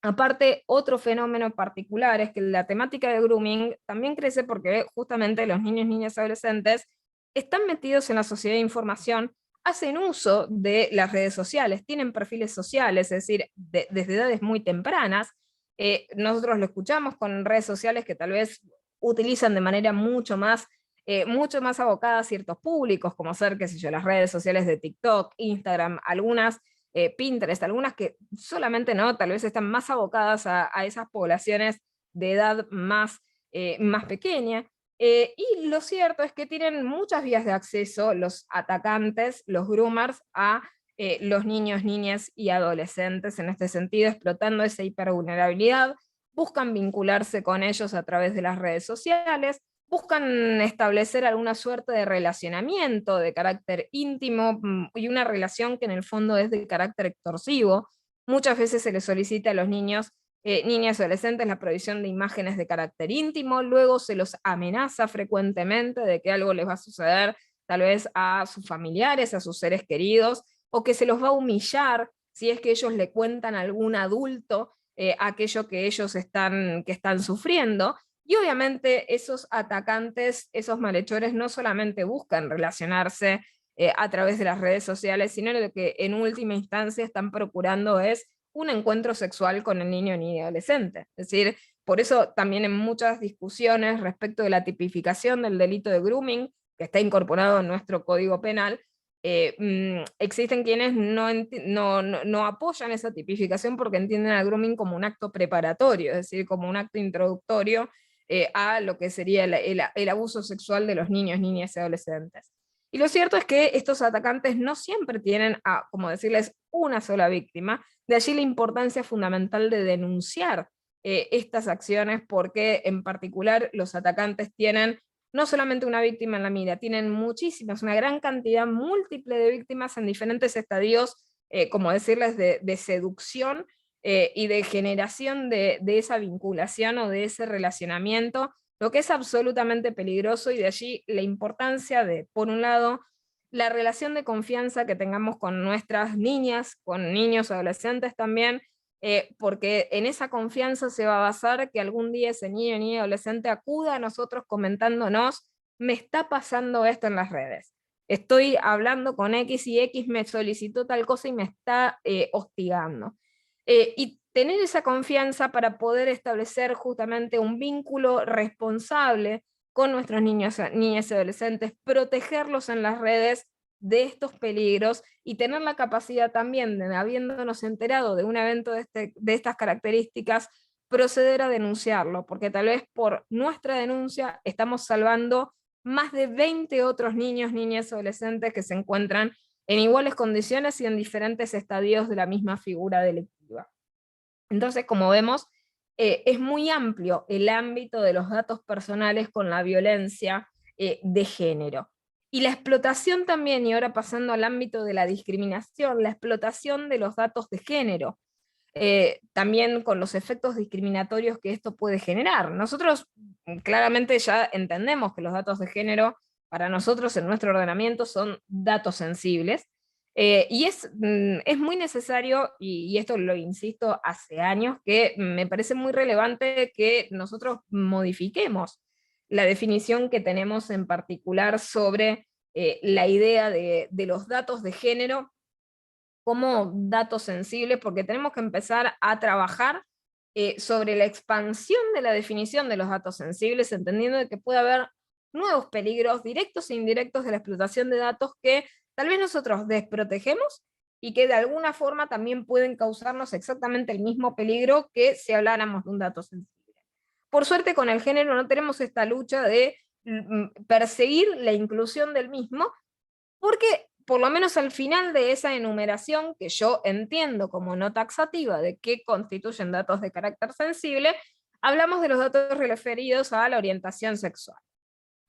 Aparte, otro fenómeno particular es que la temática de grooming también crece porque justamente los niños, niñas y adolescentes están metidos en la sociedad de información, hacen uso de las redes sociales, tienen perfiles sociales, es decir, desde edades muy tempranas. Nosotros lo escuchamos con redes sociales que tal vez utilizan de manera mucho más abocada a ciertos públicos, como ser, qué sé yo, las redes sociales de TikTok, Instagram, algunas Pinterest, algunas que solamente no, tal vez están más abocadas a esas poblaciones de edad más pequeña. Y lo cierto es que tienen muchas vías de acceso los atacantes, los groomers, a los niños, niñas y adolescentes, en este sentido, explotando esa hipervulnerabilidad, buscan vincularse con ellos a través de las redes sociales, buscan establecer alguna suerte de relacionamiento de carácter íntimo y una relación que en el fondo es de carácter extorsivo. Muchas veces se les solicita a los niños, niñas y adolescentes la provisión de imágenes de carácter íntimo, luego se los amenaza frecuentemente de que algo les va a suceder tal vez a sus familiares, a sus seres queridos, o que se los va a humillar si es que ellos le cuentan a algún adulto aquello que ellos están sufriendo. Y obviamente esos atacantes, esos malhechores, no solamente buscan relacionarse a través de las redes sociales, sino lo que en última instancia están procurando es un encuentro sexual con el niño ni adolescente. Es decir, por eso también en muchas discusiones respecto de la tipificación del delito de grooming, que está incorporado en nuestro Código Penal, existen quienes no apoyan esa tipificación porque entienden al grooming como un acto preparatorio, es decir, como un acto introductorio a lo que sería el abuso sexual de los niños, niñas y adolescentes. Y lo cierto es que estos atacantes no siempre tienen, como decirles, una sola víctima, de allí la importancia fundamental de denunciar estas acciones, porque en particular los atacantes tienen no solamente una víctima en la mira, tienen muchísimas, una gran cantidad múltiple de víctimas en diferentes estadios, como decirles, de seducción y de generación de esa vinculación o de ese relacionamiento, lo que es absolutamente peligroso, y de allí la importancia de, por un lado, la relación de confianza que tengamos con nuestras niñas, con niños, adolescentes también, porque en esa confianza se va a basar que algún día ese niño, niña, adolescente acuda a nosotros comentándonos: me está pasando esto en las redes, estoy hablando con X y X me solicitó tal cosa y me está hostigando. Y tener esa confianza para poder establecer justamente un vínculo responsable con nuestros niños, niñas y adolescentes, protegerlos en las redes de estos peligros y tener la capacidad también de, habiéndonos enterado de un evento de estas características, proceder a denunciarlo, porque tal vez por nuestra denuncia estamos salvando más de 20 otros niños, niñas y adolescentes que se encuentran en iguales condiciones y en diferentes estadios de la misma figura delictiva. Entonces, como vemos, es muy amplio el ámbito de los datos personales con la violencia de género. Y la explotación también, y ahora pasando al ámbito de la discriminación, la explotación de los datos de género, también con los efectos discriminatorios que esto puede generar. Nosotros claramente ya entendemos que los datos de género para nosotros en nuestro ordenamiento son datos sensibles, y es muy necesario, y esto lo insisto hace años, que me parece muy relevante que nosotros modifiquemos la definición que tenemos en particular sobre la idea de los datos de género como datos sensibles, porque tenemos que empezar a trabajar sobre la expansión de la definición de los datos sensibles, entendiendo de que puede haber nuevos peligros directos e indirectos de la explotación de datos que tal vez nosotros desprotegemos y que de alguna forma también pueden causarnos exactamente el mismo peligro que si habláramos de un dato sensible. Por suerte con el género no tenemos esta lucha de perseguir la inclusión del mismo, porque por lo menos al final de esa enumeración, que yo entiendo como no taxativa de qué constituyen datos de carácter sensible, hablamos de los datos referidos a la orientación sexual.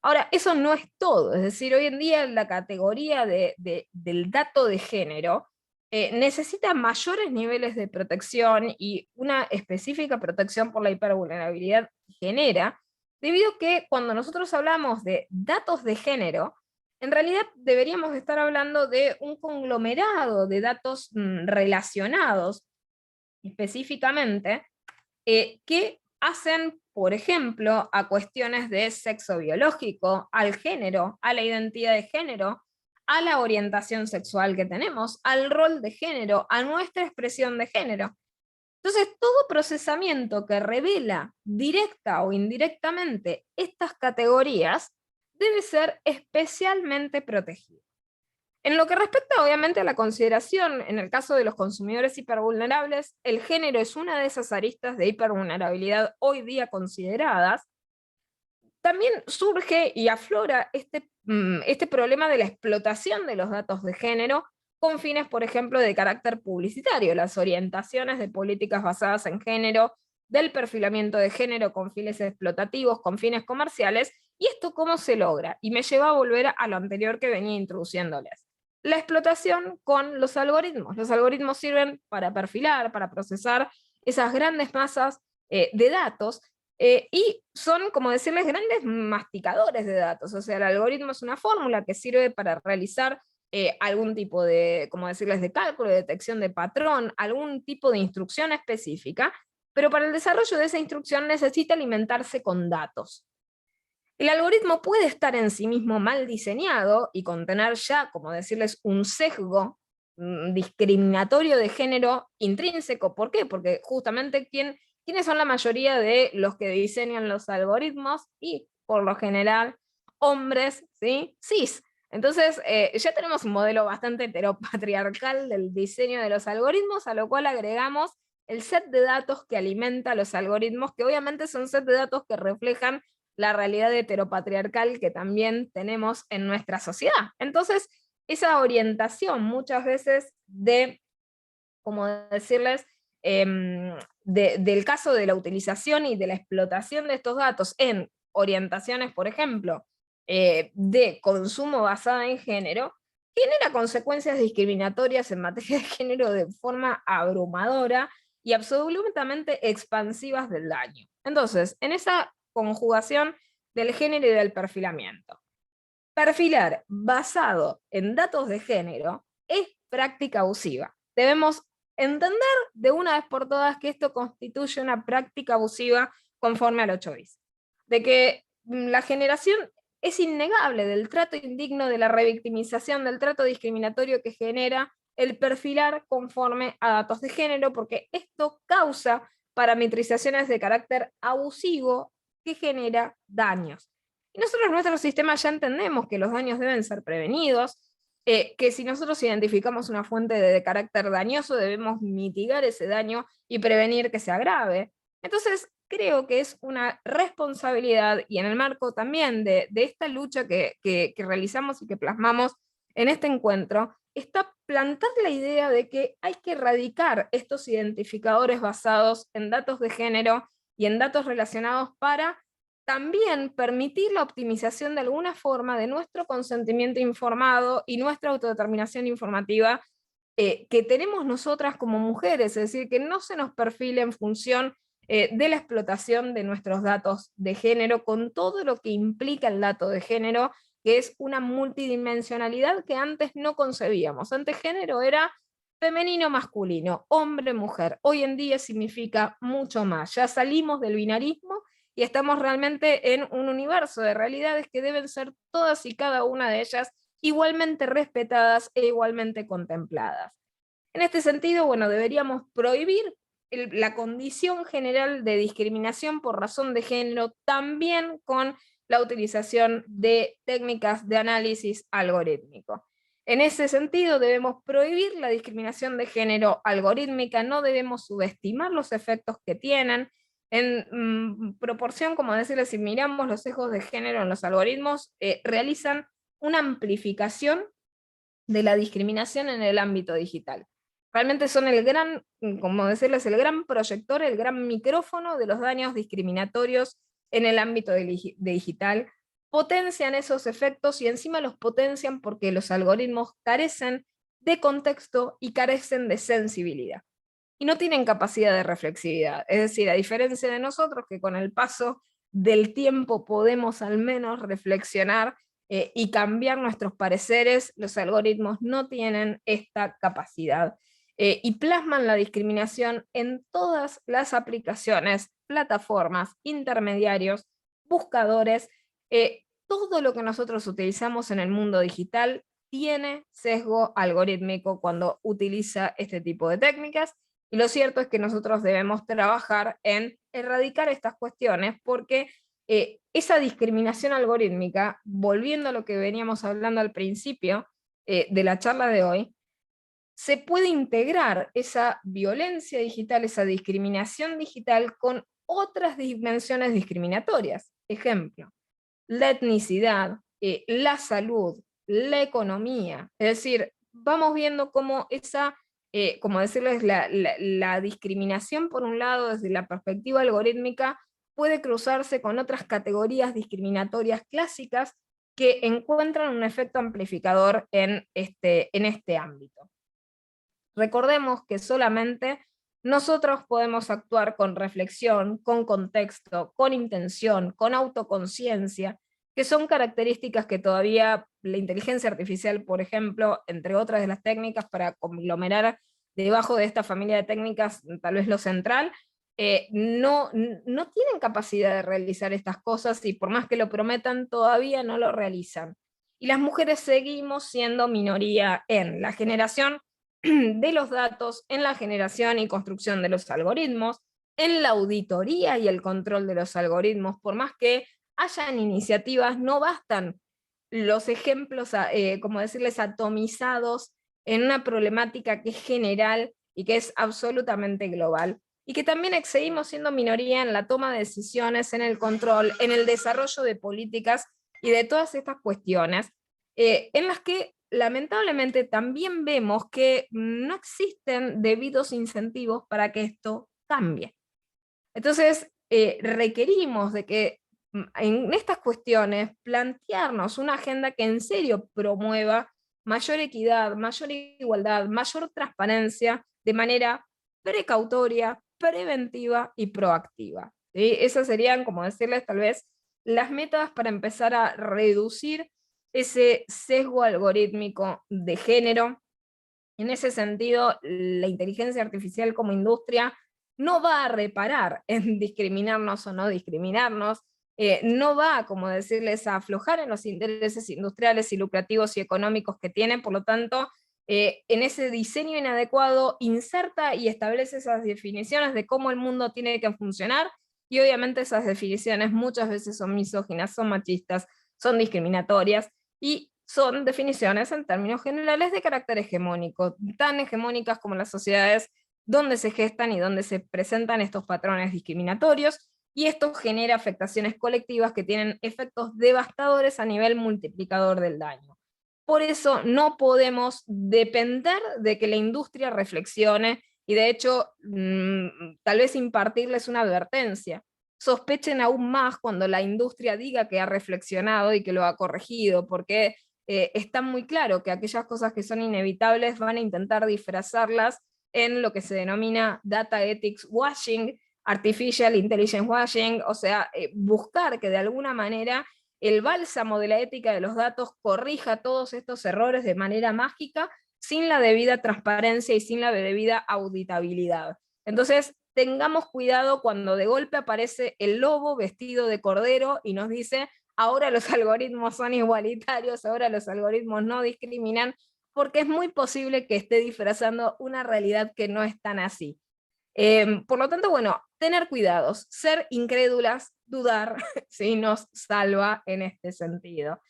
Ahora, eso no es todo, es decir, hoy en día la categoría del dato de género necesita mayores niveles de protección y una específica protección por la hipervulnerabilidad genera, debido a que cuando nosotros hablamos de datos de género, en realidad deberíamos estar hablando de un conglomerado de datos relacionados específicamente que hacen, por ejemplo, a cuestiones de sexo biológico, al género, a la identidad de género, a la orientación sexual que tenemos, al rol de género, a nuestra expresión de género. Entonces, todo procesamiento que revela directa o indirectamente estas categorías debe ser especialmente protegido. En lo que respecta, obviamente, a la consideración, en el caso de los consumidores hipervulnerables, el género es una de esas aristas de hipervulnerabilidad hoy día consideradas. También surge y aflora este problema de la explotación de los datos de género con fines, por ejemplo, de carácter publicitario, las orientaciones de políticas basadas en género, del perfilamiento de género con fines explotativos, con fines comerciales, y esto cómo se logra, y me lleva a volver a lo anterior que venía introduciéndoles. La explotación con los algoritmos. Los algoritmos sirven para perfilar, para procesar esas grandes masas de datos, y son, como decirles, grandes masticadores de datos. O sea, el algoritmo es una fórmula que sirve para realizar algún tipo de, como decirles, de cálculo, de detección de patrón, algún tipo de instrucción específica, pero para el desarrollo de esa instrucción necesita alimentarse con datos. El algoritmo puede estar en sí mismo mal diseñado y contener ya, como decirles, un sesgo discriminatorio de género intrínseco. ¿Por qué? Porque justamente ¿quiénes son la mayoría de los que diseñan los algoritmos? Y por lo general, hombres, ¿sí? Cis. Entonces, ya tenemos un modelo bastante heteropatriarcal del diseño de los algoritmos, a lo cual agregamos el set de datos que alimenta los algoritmos, que obviamente son set de datos que reflejan la realidad heteropatriarcal que también tenemos en nuestra sociedad. Entonces, esa orientación muchas veces de, como decirles, del caso de la utilización y de la explotación de estos datos en orientaciones, por ejemplo, de consumo basada en género, genera consecuencias discriminatorias en materia de género de forma abrumadora y absolutamente expansivas del daño. Entonces, en esa conjugación del género y del perfilamiento. Perfilar basado en datos de género es práctica abusiva. Debemos entender de una vez por todas que esto constituye una práctica abusiva conforme al 8 bis. De que la generación es innegable del trato indigno, de la revictimización, del trato discriminatorio que genera el perfilar conforme a datos de género, porque esto causa parametrizaciones de carácter abusivo que genera daños. Y nosotros en nuestro sistema ya entendemos que los daños deben ser prevenidos, que si nosotros identificamos una fuente de carácter dañoso, debemos mitigar ese daño y prevenir que se agrave. Entonces, creo que es una responsabilidad, y en el marco también de esta lucha que realizamos y que plasmamos en este encuentro, está plantar la idea de que hay que erradicar estos identificadores basados en datos de género y en datos relacionados para también permitir la optimización de alguna forma de nuestro consentimiento informado y nuestra autodeterminación informativa que tenemos nosotras como mujeres, es decir, que no se nos perfile en función de la explotación de nuestros datos de género, con todo lo que implica el dato de género, que es una multidimensionalidad que antes no concebíamos. Antes género era femenino, masculino, hombre, mujer. Hoy en día significa mucho más. Ya salimos del binarismo y estamos realmente en un universo de realidades que deben ser todas y cada una de ellas igualmente respetadas e igualmente contempladas. En este sentido, bueno, deberíamos prohibir la condición general de discriminación por razón de género, también con la utilización de técnicas de análisis algorítmico. En ese sentido, debemos prohibir la discriminación de género algorítmica, no debemos subestimar los efectos que tienen. En proporción, como decirles, si miramos los sesgos de género en los algoritmos, realizan una amplificación de la discriminación en el ámbito digital. Realmente son el gran, como decirles, el gran proyector, el gran micrófono de los daños discriminatorios en el ámbito digital, potencian esos efectos y encima los potencian porque los algoritmos carecen de contexto y carecen de sensibilidad. Y no tienen capacidad de reflexividad. Es decir, a diferencia de nosotros, que con el paso del tiempo podemos al menos reflexionar y cambiar nuestros pareceres, los algoritmos no tienen esta capacidad. Y plasman la discriminación en todas las aplicaciones, plataformas, intermediarios, buscadores, todo lo que nosotros utilizamos en el mundo digital tiene sesgo algorítmico cuando utiliza este tipo de técnicas, y lo cierto es que nosotros debemos trabajar en erradicar estas cuestiones porque esa discriminación algorítmica, volviendo a lo que veníamos hablando al principio de la charla de hoy, se puede integrar esa violencia digital, esa discriminación digital con otras dimensiones discriminatorias. Ejemplo, la etnicidad, la salud, la economía. Es decir, vamos viendo cómo esa, como decirles, la discriminación por un lado desde la perspectiva algorítmica puede cruzarse con otras categorías discriminatorias clásicas que encuentran un efecto amplificador en este ámbito. Recordemos que solamente nosotros podemos actuar con reflexión, con contexto, con intención, con autoconciencia, que son características que todavía la inteligencia artificial, por ejemplo, entre otras de las técnicas para conglomerar debajo de esta familia de técnicas, tal vez lo central, no tienen capacidad de realizar estas cosas y por más que lo prometan, todavía no lo realizan. Y las mujeres seguimos siendo minoría en la generación de los datos, en la generación y construcción de los algoritmos, en la auditoría y el control de los algoritmos. Por más que hayan iniciativas, no bastan los ejemplos, como decirles, atomizados en una problemática que es general y que es absolutamente global. Y que también seguimos siendo minoría en la toma de decisiones, en el control, en el desarrollo de políticas y de todas estas cuestiones, en las que lamentablemente también vemos que no existen debidos incentivos para que esto cambie. Entonces, requerimos de que en estas cuestiones plantearnos una agenda que en serio promueva mayor equidad, mayor igualdad, mayor transparencia de manera precautoria, preventiva y proactiva. ¿Sí? Esas serían, como decirles, tal vez las metas para empezar a reducir ese sesgo algorítmico de género. En ese sentido, la inteligencia artificial como industria no va a reparar en discriminarnos o no discriminarnos, no va, como decirles, a aflojar en los intereses industriales y lucrativos y económicos que tienen, por lo tanto, en ese diseño inadecuado inserta y establece esas definiciones de cómo el mundo tiene que funcionar, y obviamente esas definiciones muchas veces son misóginas, son machistas, son discriminatorias, y son definiciones en términos generales de carácter hegemónico, tan hegemónicas como las sociedades donde se gestan y donde se presentan estos patrones discriminatorios, y esto genera afectaciones colectivas que tienen efectos devastadores a nivel multiplicador del daño. Por eso no podemos depender de que la industria reflexione y de hecho tal vez impartirles una advertencia. Sospechen aún más cuando la industria diga que ha reflexionado y que lo ha corregido, porque está muy claro que aquellas cosas que son inevitables van a intentar disfrazarlas en lo que se denomina data ethics washing, artificial intelligence washing, o sea, buscar que de alguna manera el bálsamo de la ética de los datos corrija todos estos errores de manera mágica, sin la debida transparencia y sin la debida auditabilidad. Entonces, tengamos cuidado cuando de golpe aparece el lobo vestido de cordero y nos dice: ahora los algoritmos son igualitarios, ahora los algoritmos no discriminan, porque es muy posible que esté disfrazando una realidad que no es tan así. Por lo tanto, bueno, tener cuidados, ser incrédulas, dudar, ¿sí? Nos salva en este sentido.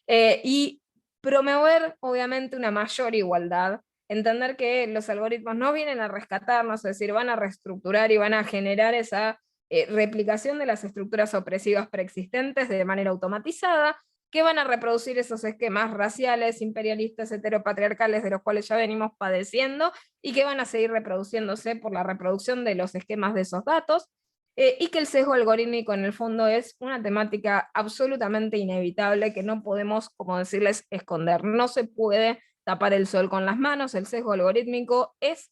Y promover, obviamente, una mayor igualdad, entender que los algoritmos no vienen a rescatarnos, es decir, van a reestructurar y van a generar esa replicación de las estructuras opresivas preexistentes de manera automatizada, que van a reproducir esos esquemas raciales, imperialistas, heteropatriarcales de los cuales ya venimos padeciendo y que van a seguir reproduciéndose por la reproducción de los esquemas de esos datos, y que el sesgo algorítmico en el fondo es una temática absolutamente inevitable que no podemos, como decirles, esconder. No se puede tapar el sol con las manos, el sesgo algorítmico es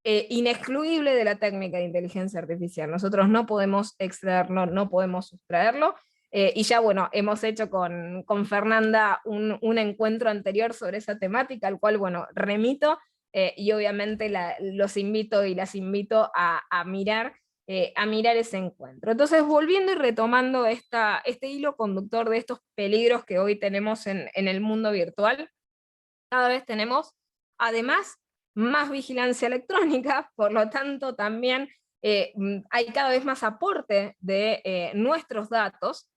inexcluible de la técnica de inteligencia artificial. Nosotros no podemos extraerlo, no podemos sustraerlo, y ya bueno, hemos hecho con Fernanda un encuentro anterior sobre esa temática, al cual bueno, remito, y obviamente los invito y las invito a mirar ese encuentro. Entonces, volviendo y retomando este hilo conductor de estos peligros que hoy tenemos en el mundo virtual, cada vez tenemos, además, más vigilancia electrónica, por lo tanto también hay cada vez más aporte de nuestros datos,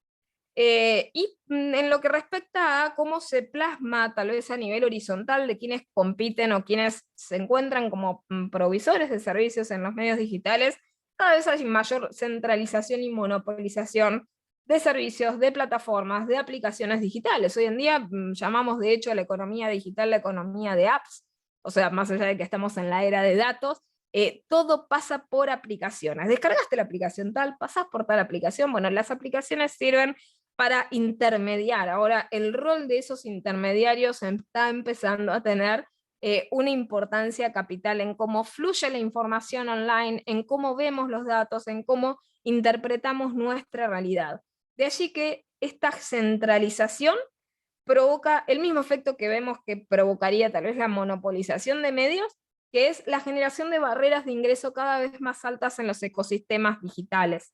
en lo que respecta a cómo se plasma, tal vez a nivel horizontal, de quienes compiten o quienes se encuentran como provisores de servicios en los medios digitales, cada vez hay mayor centralización y monopolización de servicios, de plataformas, de aplicaciones digitales. Hoy en día llamamos de hecho a la economía digital la economía de apps, o sea, más allá de que estamos en la era de datos, todo pasa por aplicaciones. Descargaste la aplicación tal, pasás por tal aplicación, bueno, las aplicaciones sirven para intermediar. Ahora, el rol de esos intermediarios está empezando a tener una importancia capital en cómo fluye la información online, en cómo vemos los datos, en cómo interpretamos nuestra realidad. De allí que esta centralización provoca el mismo efecto que vemos que provocaría tal vez la monopolización de medios, que es la generación de barreras de ingreso cada vez más altas en los ecosistemas digitales.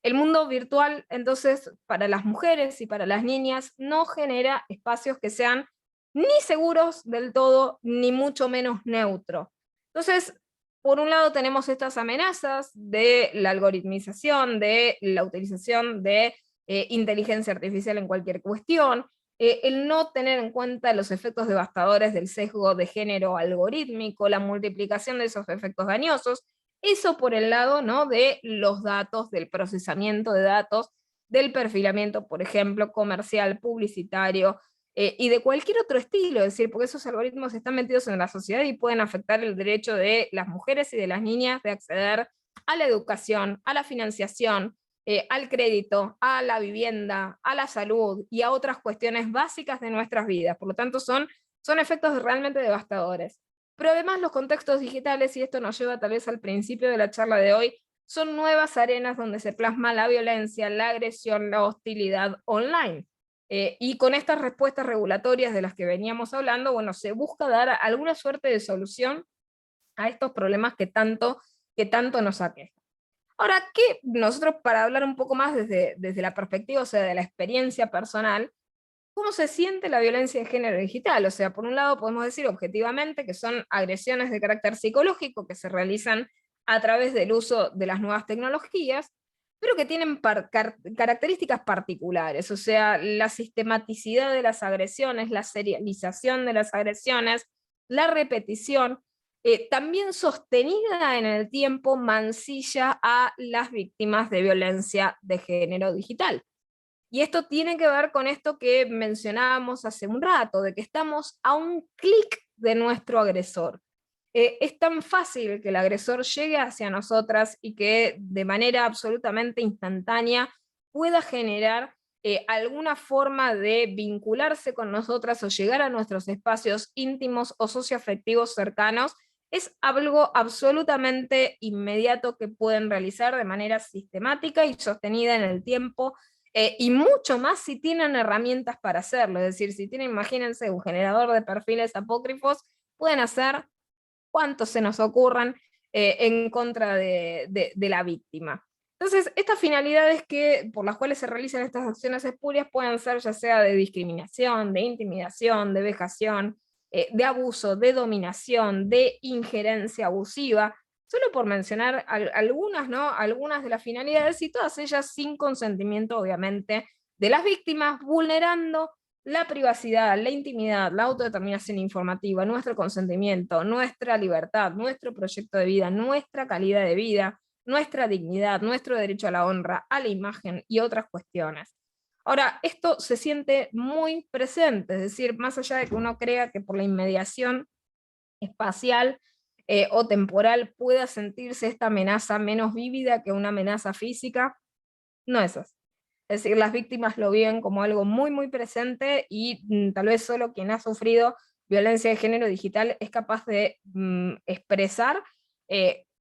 El mundo virtual, entonces, para las mujeres y para las niñas, no genera espacios que sean ni seguros del todo, ni mucho menos neutros. Entonces, por un lado tenemos estas amenazas de la algoritmización, de la utilización de inteligencia artificial en cualquier cuestión, el no tener en cuenta los efectos devastadores del sesgo de género algorítmico, la multiplicación de esos efectos dañosos, eso por el lado, ¿no?, de los datos, del procesamiento de datos, del perfilamiento, por ejemplo, comercial, publicitario, y de cualquier otro estilo, es decir, porque esos algoritmos están metidos en la sociedad y pueden afectar el derecho de las mujeres y de las niñas de acceder a la educación, a la financiación, al crédito, a la vivienda, a la salud y a otras cuestiones básicas de nuestras vidas. Por lo tanto, son efectos realmente devastadores. Pero además los contextos digitales, y esto nos lleva tal vez al principio de la charla de hoy, son nuevas arenas donde se plasma la violencia, la agresión, la hostilidad online. Y con estas respuestas regulatorias de las que veníamos hablando, bueno, se busca dar alguna suerte de solución a estos problemas que tanto nos aquejan. Ahora, ¿qué nosotros, para hablar un poco más desde la perspectiva, o sea, de la experiencia personal, cómo se siente la violencia de género digital? O sea, por un lado podemos decir objetivamente que son agresiones de carácter psicológico que se realizan a través del uso de las nuevas tecnologías, pero que tienen características particulares, o sea, la sistematicidad de las agresiones, la serialización de las agresiones, la repetición, también sostenida en el tiempo, mancilla a las víctimas de violencia de género digital. Y esto tiene que ver con esto que mencionábamos hace un rato, de que estamos a un clic de nuestro agresor. Es tan fácil que el agresor llegue hacia nosotras y que de manera absolutamente instantánea pueda generar alguna forma de vincularse con nosotras o llegar a nuestros espacios íntimos o socioafectivos cercanos. Es algo absolutamente inmediato que pueden realizar de manera sistemática y sostenida en el tiempo, y mucho más si tienen herramientas para hacerlo. Es decir, si tienen, imagínense, un generador de perfiles apócrifos, pueden hacer cuantos se nos ocurran en contra de la víctima. Entonces, estas finalidades por las cuales se realizan estas acciones espurias pueden ser ya sea de discriminación, de intimidación, de vejación, de abuso, de dominación, de injerencia abusiva, solo por mencionar algunas, ¿no? Algunas de las finalidades, y todas ellas sin consentimiento, obviamente, de las víctimas, vulnerando la privacidad, la intimidad, la autodeterminación informativa, nuestro consentimiento, nuestra libertad, nuestro proyecto de vida, nuestra calidad de vida, nuestra dignidad, nuestro derecho a la honra, a la imagen y otras cuestiones. Ahora, esto se siente muy presente, es decir, más allá de que uno crea que por la inmediación espacial o temporal pueda sentirse esta amenaza menos vívida que una amenaza física, no es así. Es decir, las víctimas lo viven como algo muy, muy presente y tal vez solo quien ha sufrido violencia de género digital es capaz de expresar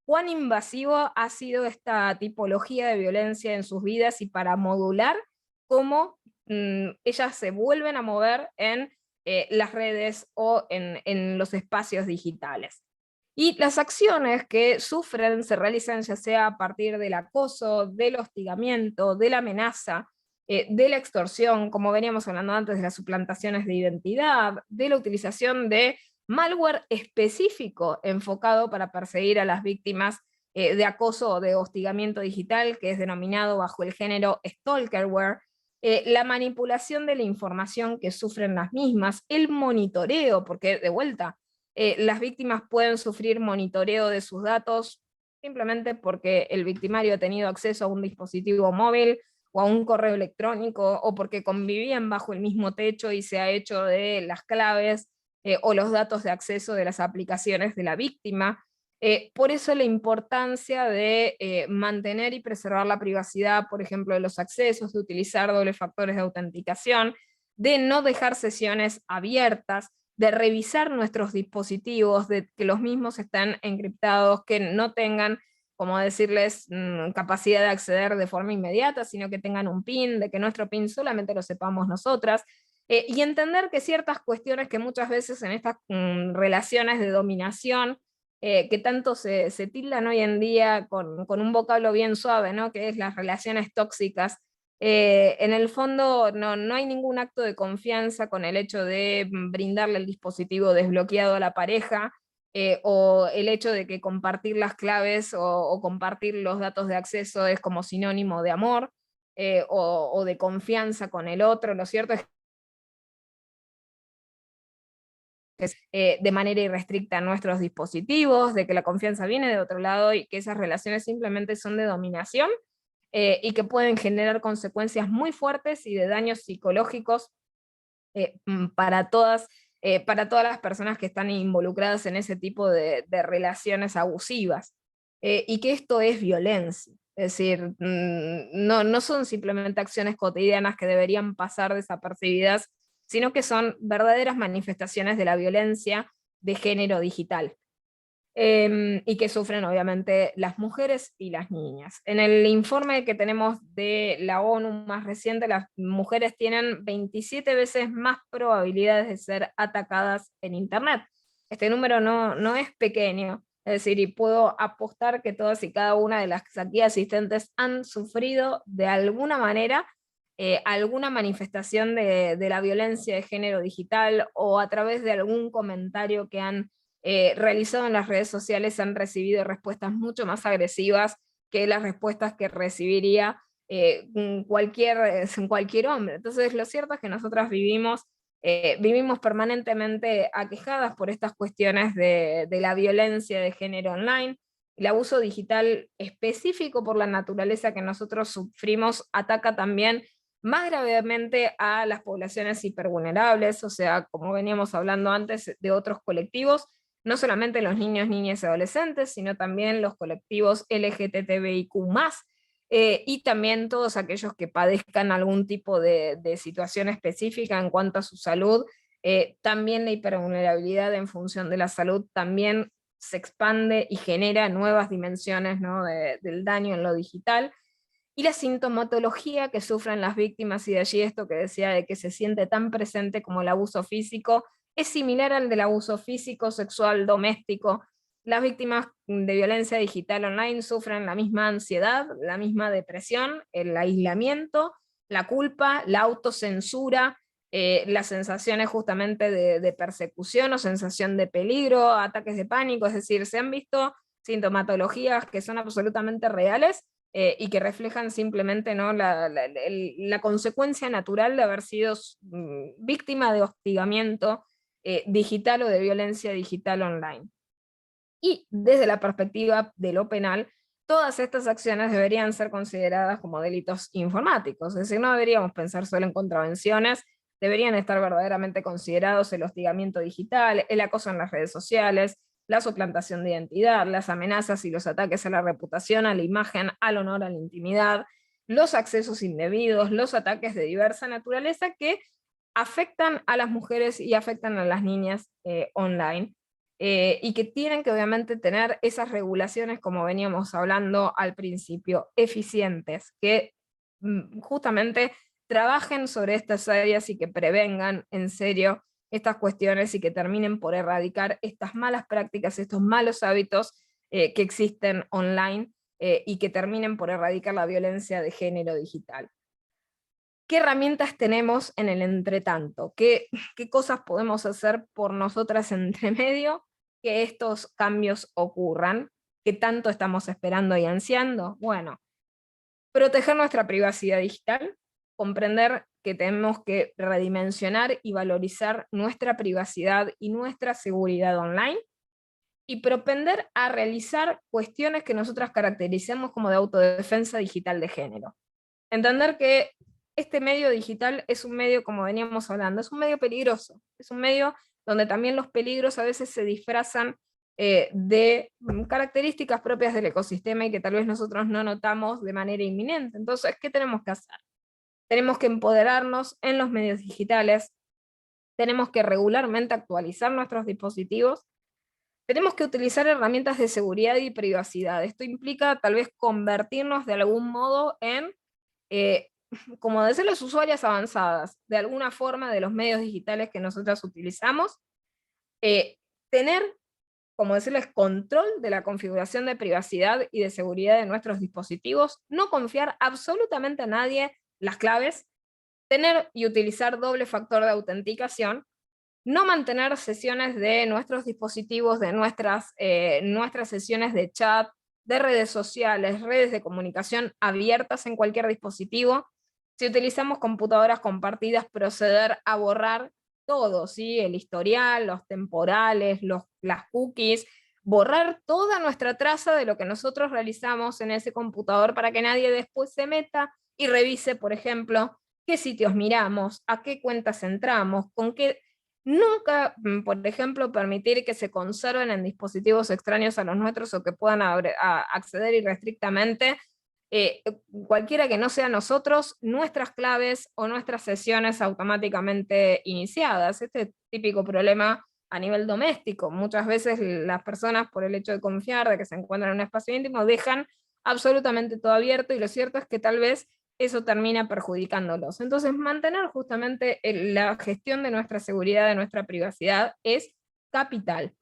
cuán invasivo ha sido esta tipología de violencia en sus vidas y para modular cómo ellas se vuelven a mover en las redes o en los espacios digitales. Y las acciones que sufren se realizan ya sea a partir del acoso, del hostigamiento, de la amenaza, de la extorsión, como veníamos hablando antes, de las suplantaciones de identidad, de la utilización de malware específico enfocado para perseguir a las víctimas de acoso o de hostigamiento digital, que es denominado bajo el género stalkerware, la manipulación de la información que sufren las mismas, el monitoreo, porque de vuelta, las víctimas pueden sufrir monitoreo de sus datos simplemente porque el victimario ha tenido acceso a un dispositivo móvil o a un correo electrónico, o porque convivían bajo el mismo techo y se ha hecho de las claves o los datos de acceso de las aplicaciones de la víctima. Por eso la importancia de mantener y preservar la privacidad, por ejemplo, de los accesos, de utilizar dobles factores de autenticación, de no dejar sesiones abiertas, de revisar nuestros dispositivos, de que los mismos estén encriptados, que no tengan, como decirles, capacidad de acceder de forma inmediata, sino que tengan un PIN, de que nuestro PIN solamente lo sepamos nosotras, y entender que ciertas cuestiones que muchas veces en estas relaciones de dominación, que tanto se tildan hoy en día con un vocablo bien suave, ¿no? Que es las relaciones tóxicas, en el fondo no hay ningún acto de confianza con el hecho de brindarle el dispositivo desbloqueado a la pareja, o el hecho de que compartir las claves o compartir los datos de acceso es como sinónimo de amor, o de confianza con el otro. Lo cierto es que es de manera irrestricta nuestros dispositivos, de que la confianza viene de otro lado y que esas relaciones simplemente son de dominación, y que pueden generar consecuencias muy fuertes y de daños psicológicos para todas las personas que están involucradas en ese tipo de relaciones abusivas. Y que esto es violencia. Es decir, no son simplemente acciones cotidianas que deberían pasar desapercibidas, sino que son verdaderas manifestaciones de la violencia de género digital. Y que sufren obviamente las mujeres y las niñas. En el informe que tenemos de la ONU más reciente, las mujeres tienen 27 veces más probabilidades de ser atacadas en Internet. Este número no es pequeño, es decir, y puedo apostar que todas y cada una de las aquí asistentes han sufrido de alguna manera alguna manifestación de la violencia de género digital, o a través de algún comentario que han realizado en las redes sociales han recibido respuestas mucho más agresivas que las respuestas que recibiría cualquier hombre. Entonces, lo cierto es que nosotras vivimos permanentemente aquejadas por estas cuestiones de la violencia de género online. El abuso digital específico por la naturaleza que nosotros sufrimos ataca también más gravemente a las poblaciones hipervulnerables, o sea, como veníamos hablando antes de otros colectivos, no solamente los niños, niñas y adolescentes, sino también los colectivos LGTBIQ+, y también todos aquellos que padezcan algún tipo de situación específica en cuanto a su salud. También la hipervulnerabilidad en función de la salud también se expande y genera nuevas dimensiones, ¿no? Del daño en lo digital. Y la sintomatología que sufren las víctimas, y de allí esto que decía de que se siente tan presente como el abuso físico, es similar al del abuso físico, sexual, doméstico. Las víctimas de violencia digital online sufren la misma ansiedad, la misma depresión, el aislamiento, la culpa, la autocensura, las sensaciones justamente de persecución o sensación de peligro, ataques de pánico. Es decir, se han visto sintomatologías que son absolutamente reales, y que reflejan simplemente, ¿no? La consecuencia natural de haber sido víctima de hostigamiento digital o de violencia digital online. Y desde la perspectiva de lo penal, todas estas acciones deberían ser consideradas como delitos informáticos, es decir, no deberíamos pensar solo en contravenciones, deberían estar verdaderamente considerados el hostigamiento digital, el acoso en las redes sociales, la suplantación de identidad, las amenazas y los ataques a la reputación, a la imagen, al honor, a la intimidad, los accesos indebidos, los ataques de diversa naturaleza que afectan a las mujeres y afectan a las niñas online. Y que tienen que obviamente tener esas regulaciones, como veníamos hablando al principio, eficientes, que justamente trabajen sobre estas áreas y que prevengan en serio estas cuestiones y que terminen por erradicar estas malas prácticas, estos malos hábitos que existen online y que terminen por erradicar la violencia de género digital. ¿Qué herramientas tenemos en el entretanto? ¿Qué cosas podemos hacer por nosotras entre medio que estos cambios ocurran? ¿Qué tanto estamos esperando y ansiando? Bueno, proteger nuestra privacidad digital, comprender que tenemos que redimensionar y valorizar nuestra privacidad y nuestra seguridad online, y propender a realizar cuestiones que nosotras caractericemos como de autodefensa digital de género. Entender que este medio digital es un medio, como veníamos hablando, es un medio peligroso, es un medio donde también los peligros a veces se disfrazan de características propias del ecosistema y que tal vez nosotros no notamos de manera inminente. Entonces, ¿qué tenemos que hacer? Tenemos que empoderarnos en los medios digitales, tenemos que regularmente actualizar nuestros dispositivos, tenemos que utilizar herramientas de seguridad y privacidad. Esto implica tal vez convertirnos de algún modo en, como decir, las usuarias avanzadas, de alguna forma de los medios digitales que nosotras utilizamos, tener, como decirles, control de la configuración de privacidad y de seguridad de nuestros dispositivos, no confiar absolutamente a nadie las claves, tener y utilizar doble factor de autenticación, no mantener sesiones de nuestros dispositivos, de nuestras sesiones de chat, de redes sociales, redes de comunicación abiertas en cualquier dispositivo. Si utilizamos computadoras compartidas, proceder a borrar todo, ¿sí? El historial, los temporales, las cookies, borrar toda nuestra traza de lo que nosotros realizamos en ese computador para que nadie después se meta y revise, por ejemplo, qué sitios miramos, a qué cuentas entramos, con qué. Nunca, por ejemplo, permitir que se conserven en dispositivos extraños a los nuestros o que puedan acceder irrestrictamente, cualquiera que no sea nosotros, nuestras claves o nuestras sesiones automáticamente iniciadas. Este típico problema a nivel doméstico. Muchas veces las personas, por el hecho de confiar de que se encuentran en un espacio íntimo, dejan absolutamente todo abierto, y lo cierto es que tal vez eso termina perjudicándolos. Entonces, mantener justamente la gestión de nuestra seguridad, de nuestra privacidad, es capital.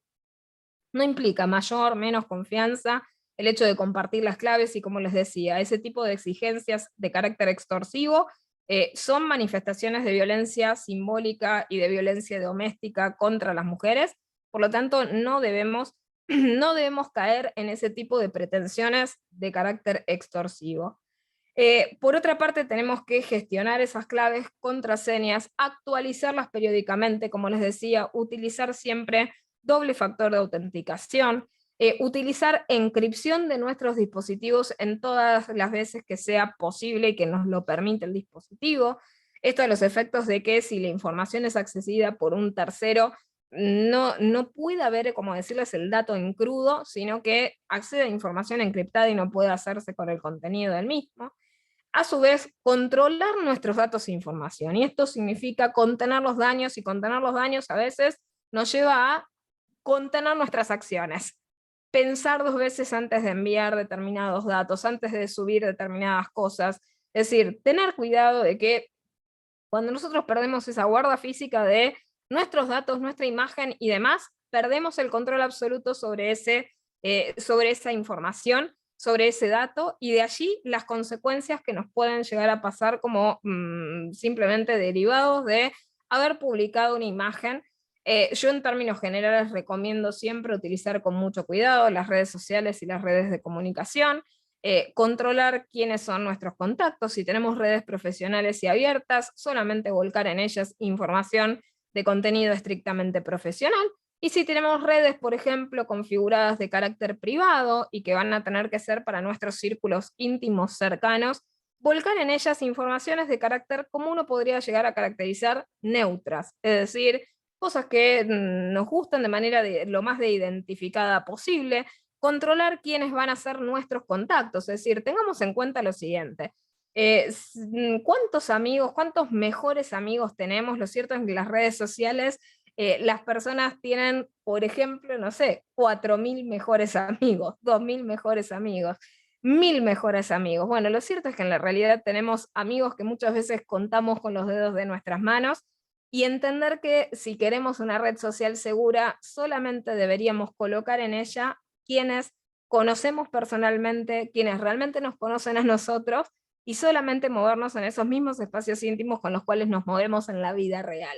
No implica mayor, menos confianza, el hecho de compartir las claves, y como les decía, ese tipo de exigencias de carácter extorsivo son manifestaciones de violencia simbólica y de violencia doméstica contra las mujeres. Por lo tanto, no debemos caer en ese tipo de pretensiones de carácter extorsivo. Por otra parte, tenemos que gestionar esas claves, contraseñas, actualizarlas periódicamente, como les decía, utilizar siempre doble factor de autenticación, utilizar encripción de nuestros dispositivos en todas las veces que sea posible y que nos lo permite el dispositivo. Esto a los efectos de que si la información es accedida por un tercero, no puede haber, como decirles, el dato en crudo, sino que accede a información encriptada y no puede hacerse con el contenido del mismo. A su vez, controlar nuestros datos e información, y esto significa contener los daños, y contener los daños a veces nos lleva a contener nuestras acciones. Pensar dos veces antes de enviar determinados datos, antes de subir determinadas cosas, es decir, tener cuidado de que cuando nosotros perdemos esa guarda física de nuestros datos, nuestra imagen y demás, perdemos el control absoluto sobre esa información, sobre ese dato, y de allí las consecuencias que nos pueden llegar a pasar como simplemente derivados de haber publicado una imagen. Yo en términos generales recomiendo siempre utilizar con mucho cuidado las redes sociales y las redes de comunicación, controlar quiénes son nuestros contactos, si tenemos redes profesionales y abiertas, solamente volcar en ellas información de contenido estrictamente profesional, Y si tenemos redes, por ejemplo, configuradas de carácter privado y que van a tener que ser para nuestros círculos íntimos cercanos, volcar en ellas informaciones de carácter como uno podría llegar a caracterizar neutras, es decir, cosas que nos gustan de manera lo más de identificada posible, controlar quiénes van a ser nuestros contactos, es decir, tengamos en cuenta lo siguiente. ¿Cuántos amigos, cuántos mejores amigos tenemos? Lo cierto es que las redes sociales, las personas tienen, por ejemplo, no sé, 4.000 mejores amigos, 2.000 mejores amigos, 1.000 mejores amigos. Bueno, lo cierto es que en la realidad tenemos amigos que muchas veces contamos con los dedos de nuestras manos, y entender que si queremos una red social segura, solamente deberíamos colocar en ella quienes conocemos personalmente, quienes realmente nos conocen a nosotros, y solamente movernos en esos mismos espacios íntimos con los cuales nos movemos en la vida real.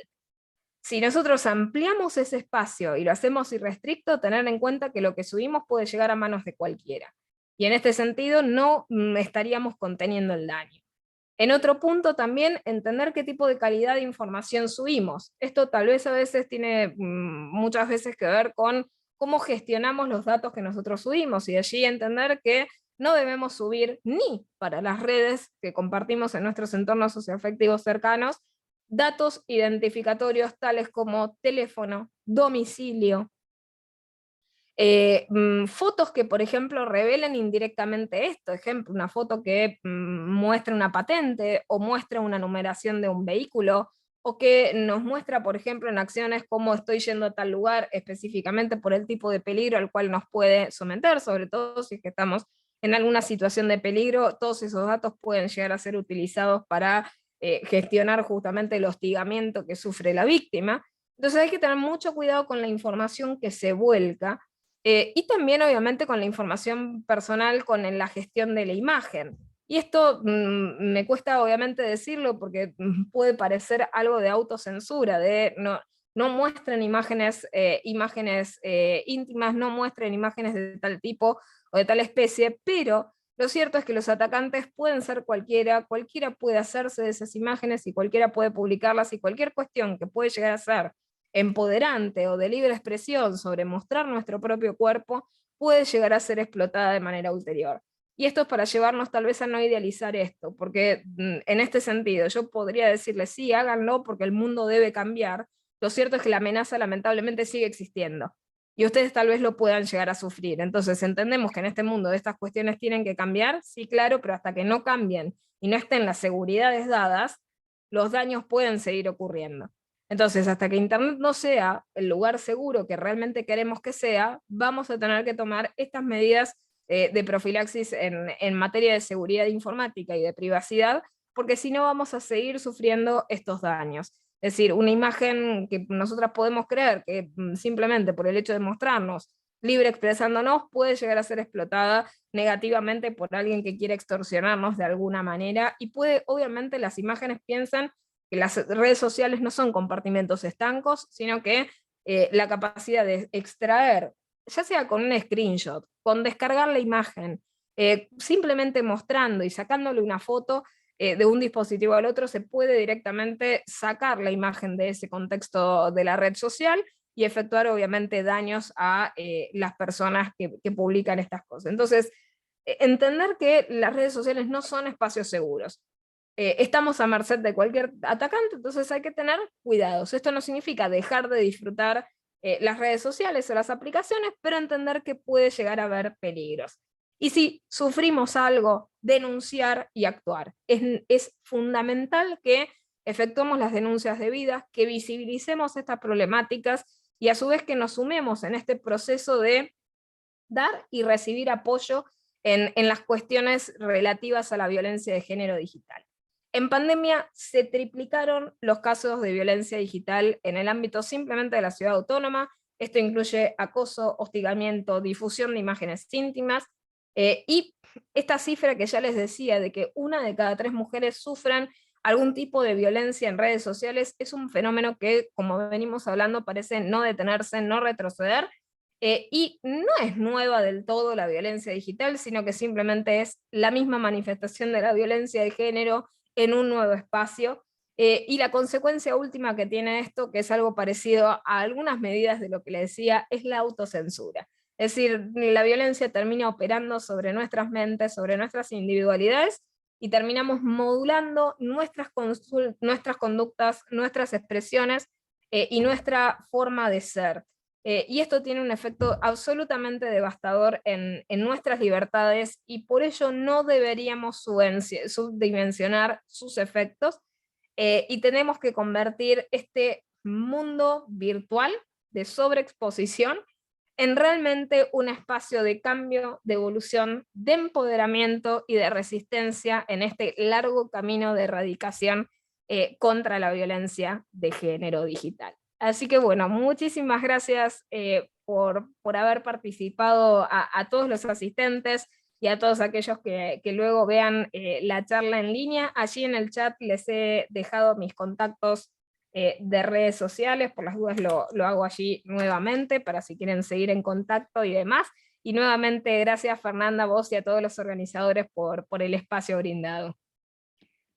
Si nosotros ampliamos ese espacio y lo hacemos irrestricto, tener en cuenta que lo que subimos puede llegar a manos de cualquiera. Y en este sentido no estaríamos conteniendo el daño. En otro punto también, entender qué tipo de calidad de información subimos. Esto tal vez a veces tiene muchas veces que ver con cómo gestionamos los datos que nosotros subimos, y de allí entender que no debemos subir ni para las redes que compartimos en nuestros entornos socioafectivos cercanos datos identificatorios tales como teléfono, domicilio, fotos que, por ejemplo, revelen indirectamente esto, ejemplo, una foto que muestre una patente o muestre una numeración de un vehículo, o que nos muestra, por ejemplo, en acciones como estoy yendo a tal lugar específicamente por el tipo de peligro al cual nos puede someter, sobre todo si es que estamos en alguna situación de peligro. Todos esos datos pueden llegar a ser utilizados para gestionar justamente el hostigamiento que sufre la víctima. Entonces hay que tener mucho cuidado con la información que se vuelca, y también obviamente con la información personal, con la gestión de la imagen. Y esto me cuesta obviamente decirlo porque puede parecer algo de autocensura, de no muestren imágenes, íntimas, no muestren imágenes de tal tipo o de tal especie, pero lo cierto es que los atacantes pueden ser cualquiera, cualquiera puede hacerse de esas imágenes y cualquiera puede publicarlas, y cualquier cuestión que puede llegar a ser empoderante o de libre expresión sobre mostrar nuestro propio cuerpo puede llegar a ser explotada de manera ulterior. Y esto es para llevarnos tal vez a no idealizar esto, porque en este sentido yo podría decirles, sí, háganlo porque el mundo debe cambiar. Lo cierto es que la amenaza lamentablemente sigue existiendo, y ustedes tal vez lo puedan llegar a sufrir. Entonces entendemos que en este mundo estas cuestiones tienen que cambiar, sí, claro, pero hasta que no cambien y no estén las seguridades dadas, los daños pueden seguir ocurriendo. Entonces, hasta que Internet no sea el lugar seguro que realmente queremos que sea, vamos a tener que tomar estas medidas de profilaxis en materia de seguridad informática y de privacidad, porque si no vamos a seguir sufriendo estos daños. Es decir, una imagen que nosotras podemos creer que simplemente por el hecho de mostrarnos libre expresándonos puede llegar a ser explotada negativamente por alguien que quiere extorsionarnos de alguna manera, y puede, obviamente las imágenes piensan que las redes sociales no son compartimentos estancos, sino que la capacidad de extraer, ya sea con un screenshot, con descargar la imagen, simplemente mostrando y sacándole una foto de un dispositivo al otro, se puede directamente sacar la imagen de ese contexto de la red social y efectuar obviamente daños a las personas que publican estas cosas. Entonces, entender que las redes sociales no son espacios seguros. Estamos a merced de cualquier atacante, entonces hay que tener cuidados. Esto no significa dejar de disfrutar las redes sociales o las aplicaciones, pero entender que puede llegar a haber peligros. Y si sufrimos algo, denunciar y actuar. Es fundamental que efectuemos las denuncias debidas, que visibilicemos estas problemáticas y a su vez que nos sumemos en este proceso de dar y recibir apoyo en las cuestiones relativas a la violencia de género digital. En pandemia se triplicaron los casos de violencia digital en el ámbito simplemente de la ciudad autónoma. Esto incluye acoso, hostigamiento, difusión de imágenes íntimas, y esta cifra que ya les decía de que 1 de cada 3 mujeres sufran algún tipo de violencia en redes sociales es un fenómeno que, como venimos hablando, parece no detenerse, no retroceder, y no es nueva del todo la violencia digital, sino que simplemente es la misma manifestación de la violencia de género en un nuevo espacio, Y la consecuencia última que tiene esto, que es algo parecido a algunas medidas de lo que le decía, es la autocensura. Es decir, la violencia termina operando sobre nuestras mentes, sobre nuestras individualidades, y terminamos modulando nuestras conductas, nuestras expresiones y nuestra forma de ser. Y esto tiene un efecto absolutamente devastador en nuestras libertades, y por ello no deberíamos subdimensionar sus efectos, y tenemos que convertir este mundo virtual de sobreexposición en realmente un espacio de cambio, de evolución, de empoderamiento y de resistencia en este largo camino de erradicación contra la violencia de género digital. Así que bueno, muchísimas gracias por haber participado a todos los asistentes y a todos aquellos que luego vean la charla en línea. Allí en el chat les he dejado mis contactos de redes sociales, por las dudas lo hago allí nuevamente, para si quieren seguir en contacto y demás. Y nuevamente, gracias Fernanda, a vos y a todos los organizadores por el espacio brindado.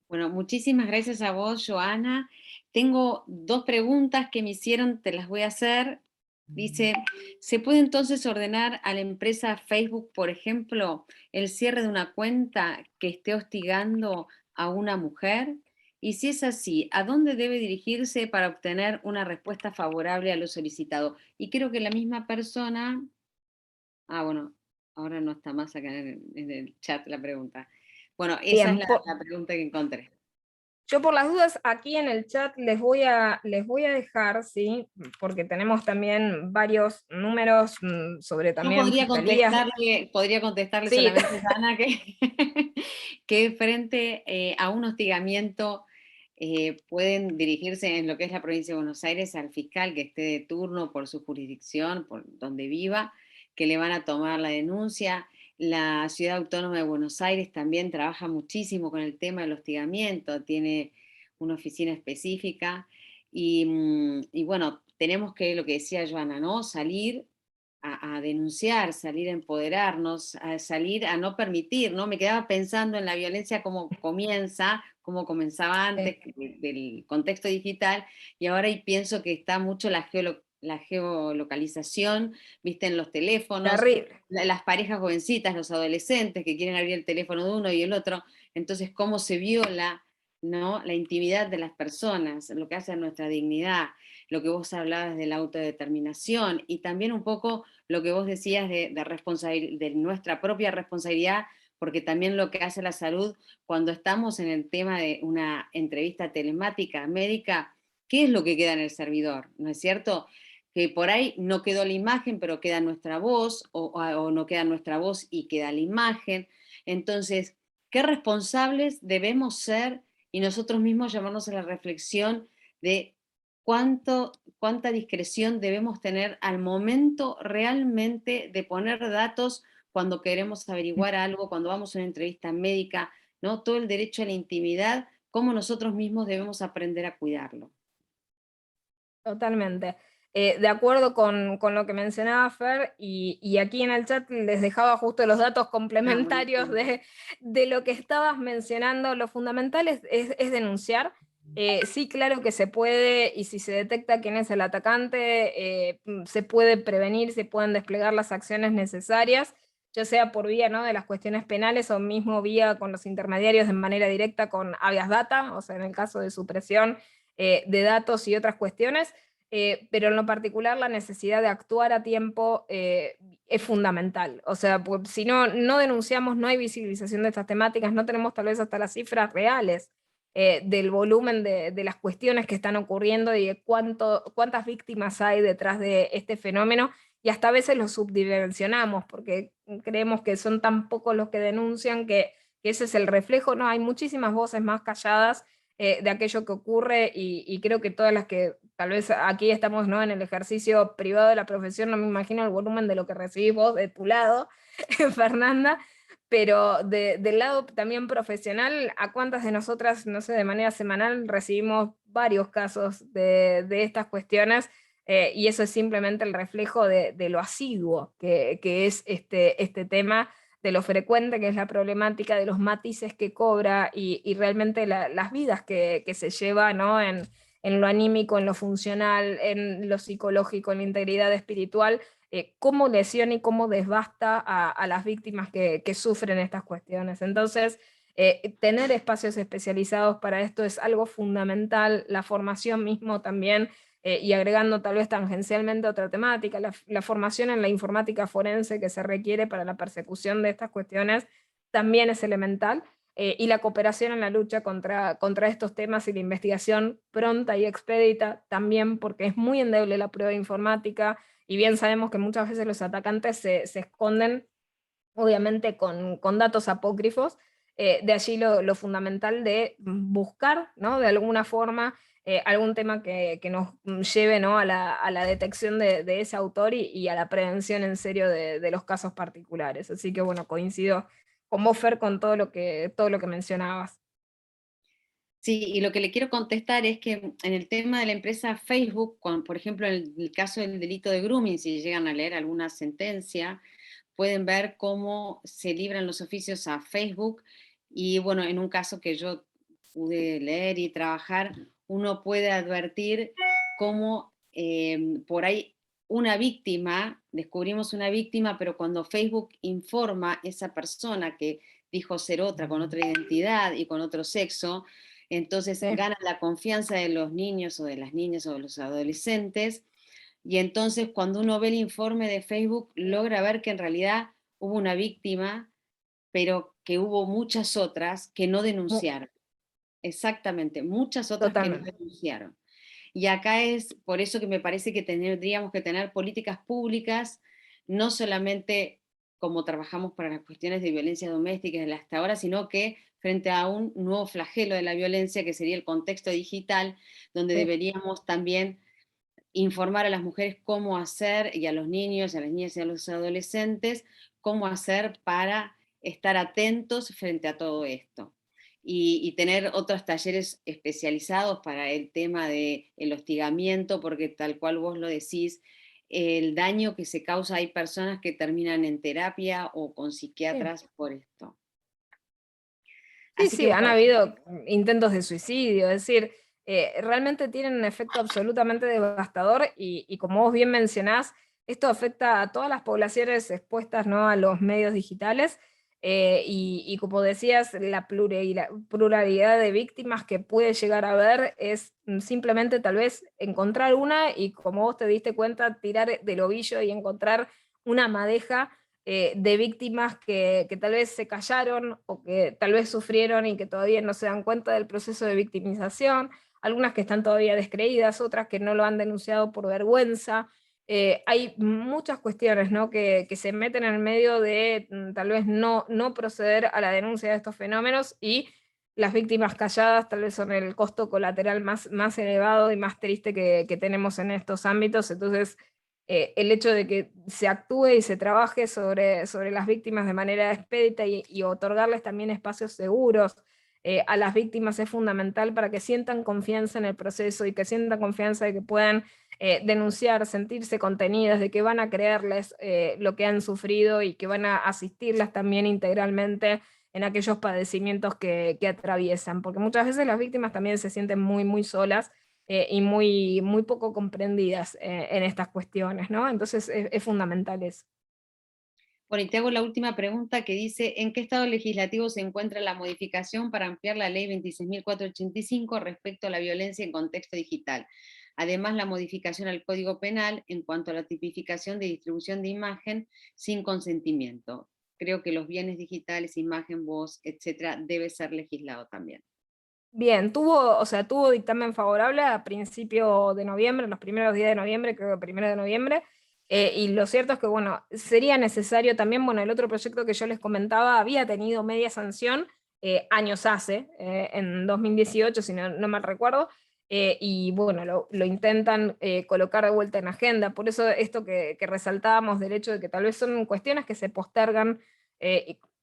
Bueno, muchísimas gracias a vos, Joana. Tengo 2 preguntas que me hicieron, te las voy a hacer. Dice, ¿se puede entonces ordenar a la empresa Facebook, por ejemplo, el cierre de una cuenta que esté hostigando a una mujer? Y si es así, ¿a dónde debe dirigirse para obtener una respuesta favorable a lo solicitado? Y creo que la misma persona, bueno, ahora no está más acá en el chat la pregunta. Bueno, esa es Bien, la pregunta que encontré. yo por las dudas aquí en el chat les voy a dejar, ¿sí? Porque tenemos también varios números sobre Yo también fiscalías. podría contestarle Sí, solamente a Ana que, que frente a un hostigamiento pueden dirigirse en lo que es la provincia de Buenos Aires al fiscal que esté de turno por su jurisdicción, por donde viva, que le van a tomar la denuncia. La Ciudad Autónoma de Buenos Aires también trabaja muchísimo con el tema del hostigamiento, tiene una oficina específica y bueno, tenemos que, lo que decía Joana, ¿no? Salir a denunciar, salir a empoderarnos, a salir a no permitir, ¿no? Me quedaba pensando en la violencia como comienza, como comenzaba antes del contexto digital, y ahora y pienso que está mucho la geolocalización, viste, en los teléfonos, terrible. las parejas jovencitas, los adolescentes que quieren abrir el teléfono de uno y el otro, entonces cómo se viola, ¿no? La intimidad de las personas, lo que hace a nuestra dignidad, lo que vos hablabas de la autodeterminación y también un poco lo que vos decías de nuestra propia responsabilidad, porque también lo que hace la salud cuando estamos en el tema de una entrevista telemática médica, ¿qué es lo que queda en el servidor? ¿No es cierto? Que por ahí no quedó la imagen, pero queda nuestra voz, o no queda nuestra voz y queda la imagen. Entonces, ¿qué responsables debemos ser y nosotros mismos llamarnos a la reflexión de cuánta discreción debemos tener al momento realmente de poner datos cuando queremos averiguar algo, cuando vamos a una entrevista médica, ¿no? Todo el derecho a la intimidad, cómo nosotros mismos debemos aprender a cuidarlo. Totalmente. De acuerdo con lo que mencionaba Fer, y aquí en el chat les dejaba justo los datos Ah, complementarios buenísimo. de lo que estabas mencionando. Lo fundamental es denunciar. Sí, claro que se puede, y si se detecta quién es el atacante, se puede prevenir, se pueden desplegar las acciones necesarias, ya sea por vía, ¿no?, de las cuestiones penales, o mismo vía con los intermediarios de manera directa con habeas data, o sea, en el caso de supresión de datos y otras cuestiones, pero en lo particular la necesidad de actuar a tiempo es fundamental. O sea, pues, si no denunciamos, no hay visibilización de estas temáticas, no tenemos tal vez hasta las cifras reales del volumen de las cuestiones que están ocurriendo y de cuántas víctimas hay detrás de este fenómeno, y hasta a veces lo subdimensionamos porque creemos que son tan pocos los que denuncian que ese es el reflejo. No, hay muchísimas voces más calladas de aquello que ocurre, y creo que todas las que tal vez aquí estamos, ¿no?, en el ejercicio privado de la profesión, no me imagino el volumen de lo que recibís vos de tu lado, Fernanda, pero del lado también profesional, ¿a cuántas de nosotras, no sé, de manera semanal recibimos varios casos de estas cuestiones? Y eso es simplemente el reflejo de lo asiduo que es este tema de lo frecuente que es la problemática, de los matices que cobra y realmente las vidas que se lleva, ¿no? En lo anímico, en lo funcional, en lo psicológico, en la integridad espiritual, cómo lesiona y cómo desbasta a las víctimas que sufren estas cuestiones. Entonces, tener espacios especializados para esto es algo fundamental, la formación mismo también, y agregando tal vez tangencialmente otra temática, la formación en la informática forense que se requiere para la persecución de estas cuestiones también es elemental, y la cooperación en la lucha contra estos temas y la investigación pronta y expedita también, porque es muy endeble la prueba informática, y bien sabemos que muchas veces los atacantes se esconden, obviamente con datos apócrifos, de allí lo fundamental de buscar, ¿no? De alguna forma algún tema que nos lleve, ¿no? a la detección de ese autor y a la prevención en serio de los casos particulares. Así que bueno, coincido con vos, Fer, con todo lo que mencionabas. Sí, y lo que le quiero contestar es que en el tema de la empresa Facebook, por ejemplo, en el caso del delito de grooming, si llegan a leer alguna sentencia, pueden ver cómo se libran los oficios a Facebook y bueno, en un caso que yo pude leer y trabajar, uno puede advertir cómo por ahí una víctima, descubrimos una víctima, pero cuando Facebook informa a esa persona que dijo ser otra, con otra identidad y con otro sexo, entonces Sí. ganan la confianza de los niños o de las niñas o de los adolescentes, y entonces cuando uno ve el informe de Facebook logra ver que en realidad hubo una víctima, pero que hubo muchas otras que no denunciaron. Exactamente, muchas otras que no Totalmente. denunciaron. Y acá es por eso que me parece que tendríamos que tener políticas públicas, no solamente como trabajamos para las cuestiones de violencia doméstica hasta ahora, sino que frente a un nuevo flagelo de la violencia, que sería el contexto digital, donde Sí. deberíamos también informar a las mujeres cómo hacer, y a los niños, a las niñas y a los adolescentes, cómo hacer para estar atentos frente a todo esto. Y tener otros talleres especializados para el tema del hostigamiento, porque tal cual vos lo decís, el daño que se causa, hay personas que terminan en terapia o con Sí. psiquiatras por esto. Sí, Así que sí, han bueno, habido intentos de suicidio, es decir, realmente tienen un efecto absolutamente devastador y como vos bien mencionás, esto afecta a todas las poblaciones expuestas, ¿no? A los medios digitales, y como decías, la pluralidad de víctimas que puede llegar a haber es simplemente tal vez encontrar una y, como vos te diste cuenta, tirar del ovillo y encontrar una madeja de víctimas que tal vez se callaron o que tal vez sufrieron y que todavía no se dan cuenta del proceso de victimización, algunas que están todavía descreídas, otras que no lo han denunciado por vergüenza. Hay muchas cuestiones, ¿no? que se meten en el medio de tal vez no proceder a la denuncia de estos fenómenos, y las víctimas calladas tal vez son el costo colateral más elevado y más triste que tenemos en estos ámbitos. Entonces, el hecho de que se actúe y se trabaje sobre las víctimas de manera expedita y otorgarles también espacios seguros a las víctimas es fundamental para que sientan confianza en el proceso y que sientan confianza de que puedan denunciar, sentirse contenidas, de que van a creerles lo que han sufrido y que van a asistirlas también integralmente en aquellos padecimientos que atraviesan, porque muchas veces las víctimas también se sienten muy solas y muy poco comprendidas en estas cuestiones, ¿no? Entonces es fundamental eso. bueno, y te hago la última pregunta que dice, ¿en qué estado legislativo se encuentra la modificación para ampliar la ley 26.485 respecto a la violencia en contexto digital? Además, la modificación al Código Penal en cuanto a la tipificación de distribución de imagen sin consentimiento. Creo que los bienes digitales, imagen, voz, etcétera, debe ser legislado también. Bien, tuvo dictamen favorable a principio de noviembre, en los primeros días de noviembre, creo que 1 de noviembre, y lo cierto es que, bueno, sería necesario también, bueno, el otro proyecto que yo les comentaba había tenido media sanción años hace, en 2018, si no mal recuerdo, y bueno, lo intentan colocar de vuelta en agenda. Por eso esto que resaltábamos del hecho de que tal vez son cuestiones que se postergan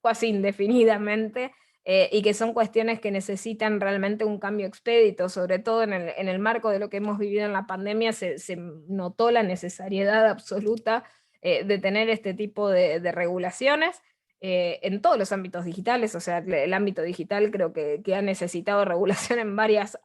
casi indefinidamente, y que son cuestiones que necesitan realmente un cambio expedito, sobre todo en el marco de lo que hemos vivido en la pandemia. Se notó la necesariedad absoluta de tener este tipo de regulaciones, en todos los ámbitos digitales, o sea, el ámbito digital creo que ha necesitado regulación en varias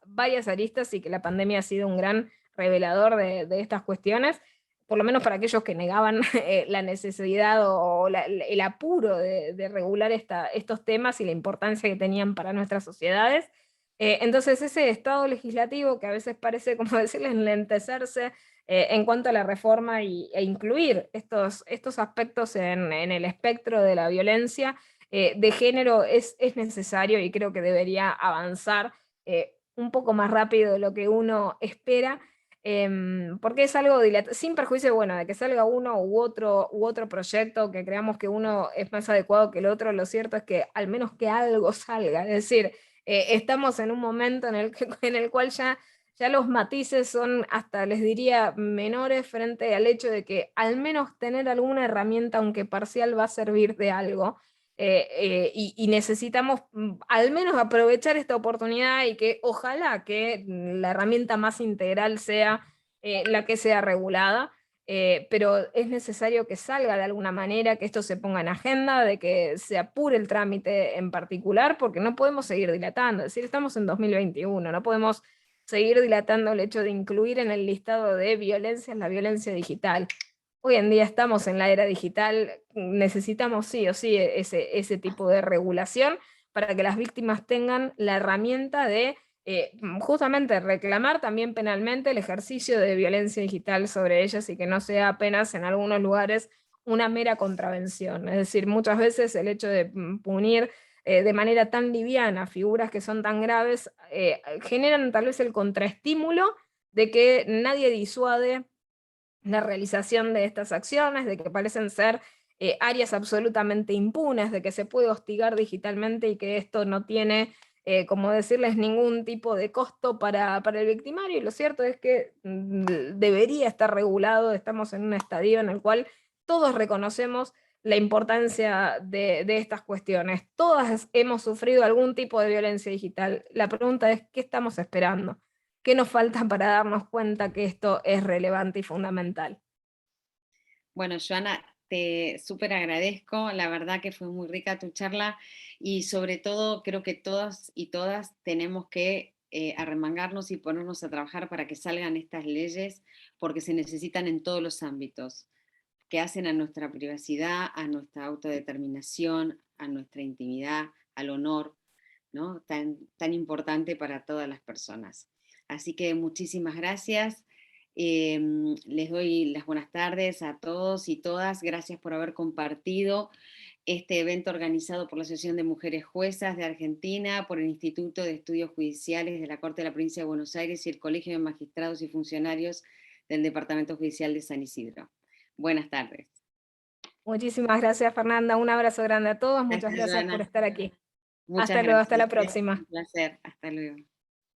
aristas y que la pandemia ha sido un gran revelador de estas cuestiones, por lo menos para aquellos que negaban la necesidad o el apuro de regular estos temas y la importancia que tenían para nuestras sociedades. Entonces ese estado legislativo que a veces parece, como decirles, enlentecerse en cuanto a la reforma e incluir estos aspectos en el espectro de la violencia de género es necesario y creo que debería avanzar un poco más rápido de lo que uno espera, porque es algo sin perjuicio, bueno, de que salga uno u otro proyecto, que creamos que uno es más adecuado que el otro. Lo cierto es que al menos que algo salga, es decir, estamos en un momento en el cual ya los matices son hasta, les diría, menores frente al hecho de que al menos tener alguna herramienta, aunque parcial, va a servir de algo. Y necesitamos al menos aprovechar esta oportunidad y que ojalá que la herramienta más integral sea la que sea regulada. Pero es necesario que salga de alguna manera, que esto se ponga en agenda, de que se apure el trámite en particular, porque no podemos seguir dilatando. Es decir, estamos en 2021, no podemos seguir dilatando el hecho de incluir en el listado de violencias la violencia digital. Hoy en día estamos en la era digital, necesitamos sí o sí ese tipo de regulación para que las víctimas tengan la herramienta de justamente reclamar también penalmente el ejercicio de violencia digital sobre ellas y que no sea apenas en algunos lugares una mera contravención. Es decir, muchas veces el hecho de punir de manera tan liviana figuras que son tan graves generan tal vez el contraestímulo de que nadie disuade la realización de estas acciones, de que parecen ser áreas absolutamente impunes, de que se puede hostigar digitalmente y que esto no tiene, como decirles, ningún tipo de costo para el victimario. Y lo cierto es que debería estar regulado. Estamos en un estadio en el cual todos reconocemos la importancia de estas cuestiones. Todas hemos sufrido algún tipo de violencia digital. La pregunta es, ¿qué estamos esperando? ¿Qué nos falta para darnos cuenta que esto es relevante y fundamental? Bueno, Joana, te súper agradezco, la verdad que fue muy rica tu charla y sobre todo creo que todos y todas tenemos que arremangarnos y ponernos a trabajar para que salgan estas leyes porque se necesitan en todos los ámbitos, que hacen a nuestra privacidad, a nuestra autodeterminación, a nuestra intimidad, al honor, ¿no? Tan importante para todas las personas. Así que muchísimas gracias. Les doy las buenas tardes a todos y todas. Gracias por haber compartido este evento organizado por la Asociación de Mujeres Juezas de Argentina, por el Instituto de Estudios Judiciales de la Corte de la Provincia de Buenos Aires y el Colegio de Magistrados y Funcionarios del Departamento Judicial de San Isidro. Buenas tardes. Muchísimas gracias, Fernanda. Un abrazo grande a todos. Muchas Gracias, gracias por Joana. estar aquí. Muchas Hasta luego, hasta gracias. la próxima. Un placer. Hasta luego.